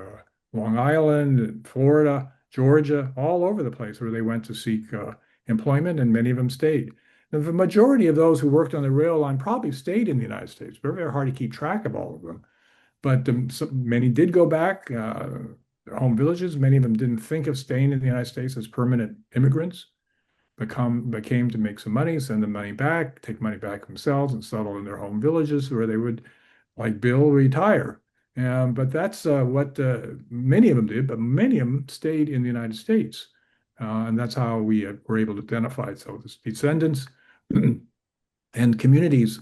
Long Island, and Florida, Georgia, all over the place where they went to seek employment, and many of them stayed. Now, the majority of those who worked on the rail line probably stayed in the United States. Very, very hard to keep track of all of them. But many did go back, their home villages. Many of them didn't think of staying in the United States as permanent immigrants, but came to make some money, send the money back, take money back themselves, and settle in their home villages where they would, like Bill, retire. But that's what many of them did, but many of them stayed in the United States. And that's how we were able to identify. So the descendants and communities,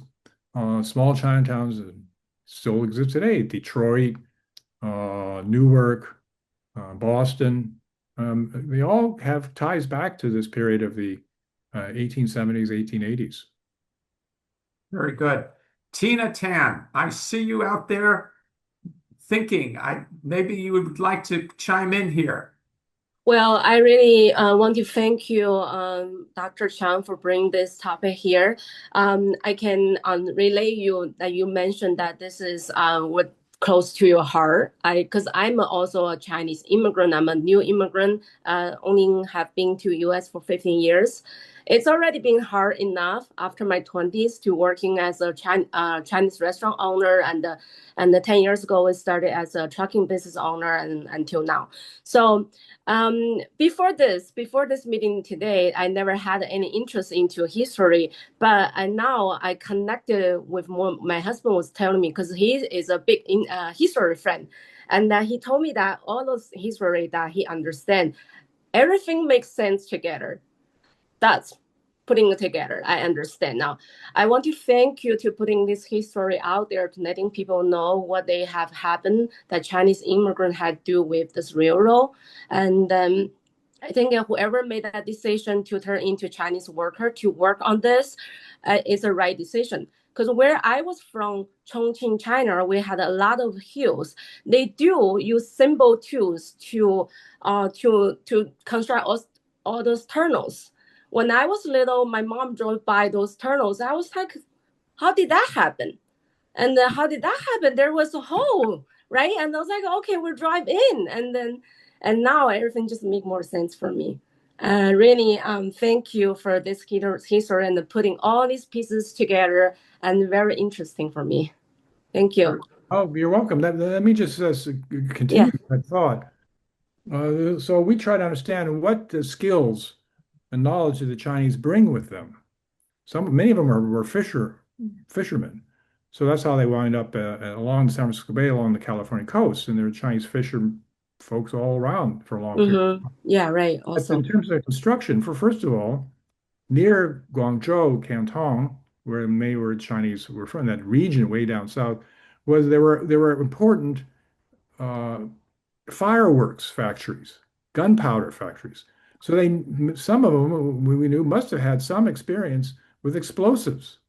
small Chinatowns still exist today. Detroit, Newark, Boston, they all have ties back to this period of the 1870s, 1880s. Very good. Tina Tan, I see you out there thinking. Maybe you would like to chime in here. Well, I really want to thank you, Dr. Chang, for bringing this topic here. I can relay you that you mentioned that this is what close to your heart. Because I'm also a Chinese immigrant. I'm a new immigrant. Only have been to US for 15 years. It's already been hard enough after my 20s to working as a Chinese restaurant owner, and 10 years ago I started as a trucking business owner, and until now. So before this meeting today, I never had any interest into history, but now I connected with more. My husband was telling me, because he is a big history friend, and he told me that all those history that he understands, everything makes sense together. That's putting it together. I understand now. I want to thank you to putting this history out there, to letting people know what they have happened, that Chinese immigrant had to do with this railroad. And I think whoever made that decision to turn into Chinese worker to work on this is a right decision. Because where I was from, Chongqing, China, we had a lot of hills. They do use simple tools to construct all those tunnels. When I was little, my mom drove by those tunnels. I was like, how did that happen? And how did that happen? There was a hole, right? And I was like, okay, we'll drive in. And now everything just make more sense for me. Really, thank you for this history and putting all these pieces together, and very interesting for me. Thank you. Oh, you're welcome. Let me just continue that thought. So we try to understand what the skills and knowledge that the Chinese bring with them. Many of them were fishermen. So that's how they wind up along the San Francisco Bay, along the California coast. And there are Chinese fisher folks all around for a long period. Yeah, right. Also, in terms of construction, first of all, near Guangzhou, Canton, where many were Chinese were from, that region way down south, there were important fireworks factories, gunpowder factories. So some of them we knew must have had some experience with explosives.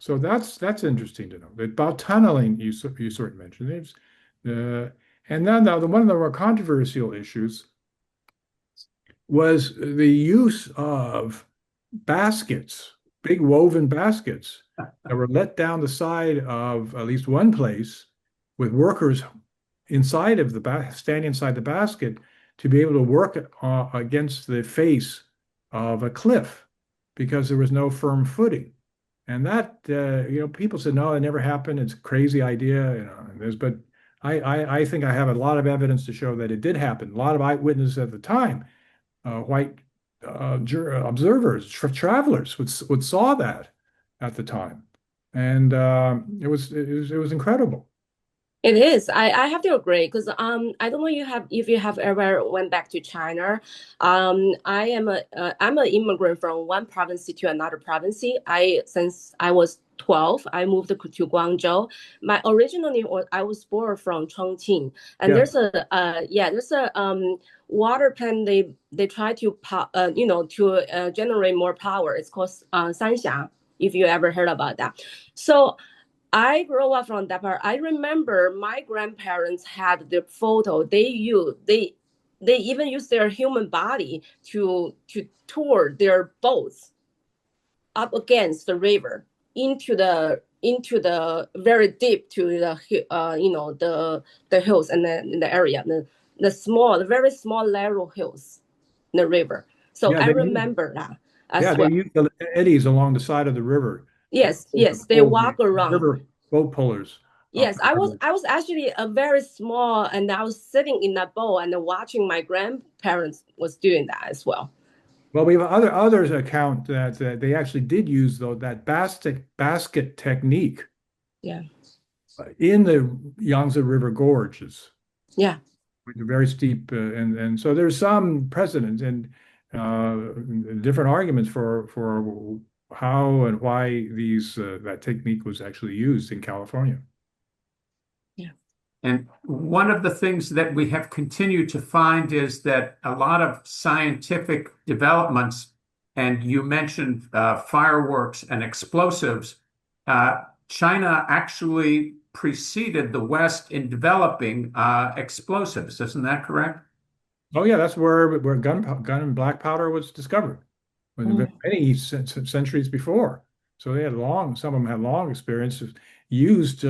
So that's interesting to know. About tunneling, you sort of mentioned. And then one of the more controversial issues was the use of baskets, big woven baskets that were let down the side of at least one place, with workers inside of standing inside the basket to be able to work against the face of a cliff, because there was no firm footing. And that, people said, no, it never happened. It's a crazy idea. But I think I have a lot of evidence to show that it did happen. A lot of eyewitnesses at the time, white observers, travelers would saw that at the time. And it was incredible. It is. I have to agree, because I don't know if you have ever went back to China. I'm an immigrant from one province to another province. Since I was 12, I moved to Guangzhou. Originally I was born from Chongqing, and there's a water plant. They try to generate more power. It's called Sanxia, if you ever heard about that. So I grew up from that part. I remember my grandparents had the photo. They even use their human body to tour their boats up against the river into the very deep to the hills and in the area, the very small narrow hills in the river. So I remember that as well. They use the eddies along the side of the river. Yes, they walk around. River boat pullers. Yes, I was actually a very small, and I was sitting in that boat and watching my grandparents was doing that as well. Well, we have others account that they actually did use that basket technique. Yeah. In the Yangtze River gorges. Yeah. Which are very steep, and so there's some precedent and different arguments for how and why that technique was actually used in California. Yeah. And one of the things that we have continued to find is that a lot of scientific developments, and you mentioned fireworks and explosives, China actually preceded the West in developing explosives. Isn't that correct? Oh yeah, that's where gun and black powder was discovered, many centuries before. So they had some of them had long experience, used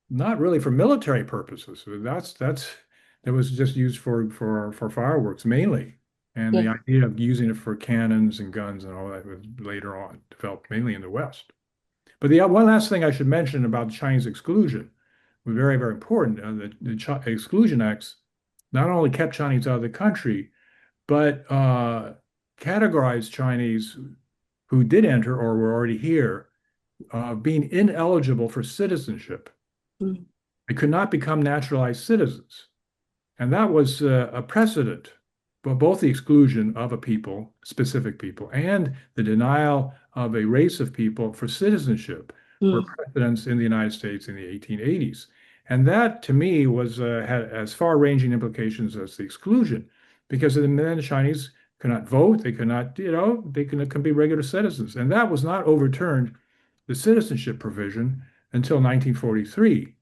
not really for military purposes. That was just used for fireworks mainly. And the Yeah. idea of using it for cannons and guns and all that was later on developed mainly in the West. But the one last thing I should mention about Chinese exclusion was very, very important. The Exclusion Acts not only kept Chinese out of the country, but categorized Chinese who did enter or were already here being ineligible for citizenship. Mm. They could not become naturalized citizens. And that was a precedent for both the exclusion of a people, specific people, and the denial of a race of people for citizenship were Mm. precedents in the United States in the 1880s. And that, to me, was had as far-ranging implications as the exclusion, because then the Chinese could not vote, they could not, they can be regular citizens. And that was not overturned, the citizenship provision, until 1943.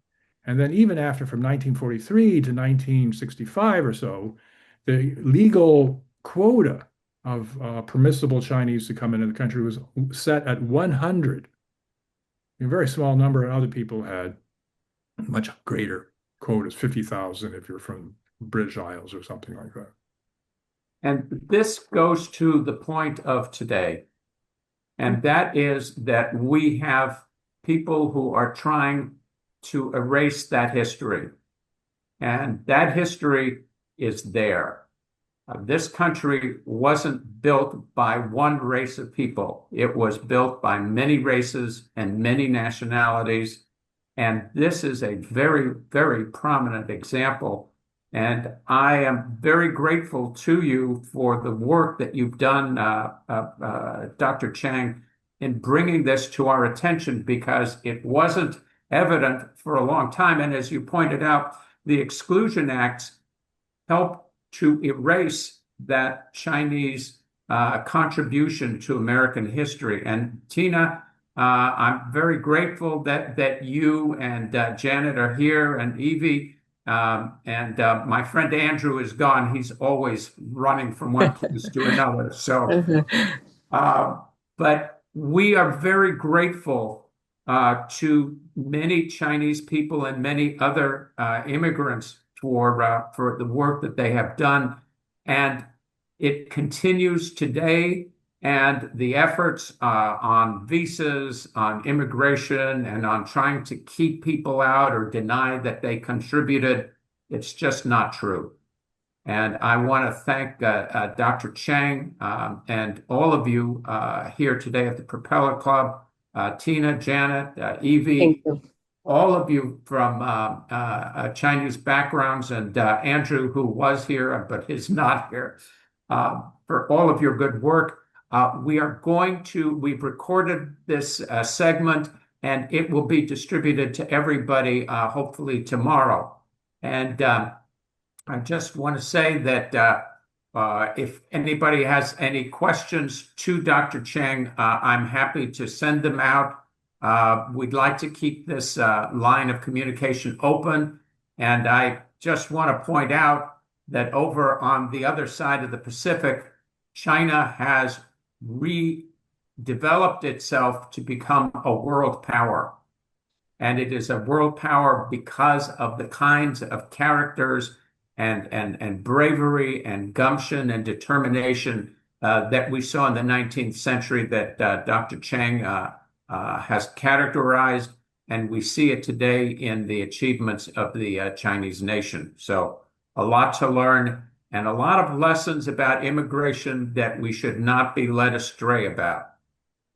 And then even after from 1943 to 1965 or so, the legal quota of permissible Chinese to come into the country was set at 100. A very small number, and other people had much greater quotas, 50,000 if you're from British Isles or something like that. And this goes to the point of today, and that is that we have people who are trying to erase that history. And that history is there. This country wasn't built by one race of people. It was built by many races and many nationalities. And this is a very, very prominent example. And I am very grateful to you for the work that you've done, Dr. Chang, in bringing this to our attention, because it wasn't evident for a long time. And as you pointed out, the Exclusion Acts help to erase that Chinese contribution to American history. And Tina, I'm very grateful that you and Janet are here, and Evie, and my friend Andrew is gone. He's always running from one place to another. So, but we are very grateful to many Chinese people and many other immigrants for the work that they have done. And it continues today. And the efforts on visas, on immigration, and on trying to keep people out or deny that they contributed, it's just not true. And I want to thank Dr. Chang and all of you here today at the Propeller Club, Tina, Janet, Evie, all of you from Chinese backgrounds, and Andrew, who was here but is not here, for all of your good work. We've recorded this segment, and it will be distributed to everybody hopefully tomorrow. And I just want to say that if anybody has any questions to Dr. Chang, I'm happy to send them out. We'd like to keep this line of communication open. And I just want to point out that over on the other side of the Pacific, China has redeveloped itself to become a world power. And it is a world power because of the kinds of characters and bravery and gumption and determination that we saw in the 19th century that Dr. Chang has characterized, and we see it today in the achievements of the Chinese nation. So a lot to learn, and a lot of lessons about immigration that we should not be led astray about.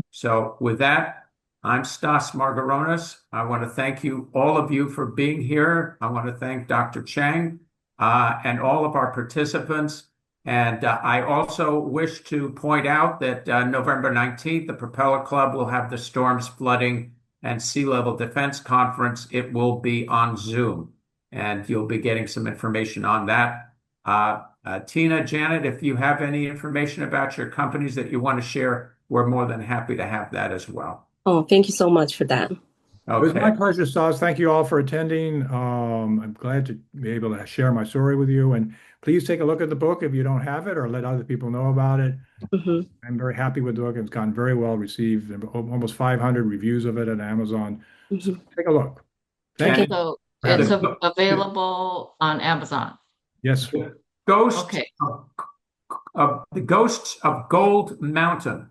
So with that, I'm Stas Margaronis. I want to thank you, all of you, for being here. I want to thank Dr. Chang and all of our participants. And I also wish to point out that November 19th, the Propeller Club will have the Storms, Flooding, and Sea Level Defense Conference. It will be on Zoom, and you'll be getting some information on that. Tina, Janet, if you have any information about your companies that you want to share, we're more than happy to have that as well. Oh, thank you so much for that. It was my pleasure, Stas. Thank you all for attending. I'm glad to be able to share my story with you. And please take a look at the book if you don't have it, or let other people know about it. I'm very happy with the book. It's gotten very well received. Almost 500 reviews of it on Amazon. So take a look. Thank And you. So for having it's me. available on Amazon. Yes. Ghosts Okay. of the Ghosts of Gold Mountain.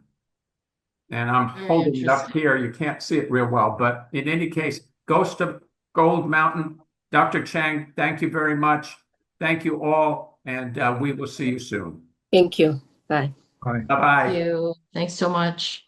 And I'm Very holding it up interesting. here. You can't see it real well, but in any case, Ghost of Gold Mountain. Dr. Chang, thank you very much. Thank you all, and we will see you soon. Thank you. Bye. Bye. Bye-bye. Thank you. Thanks so much.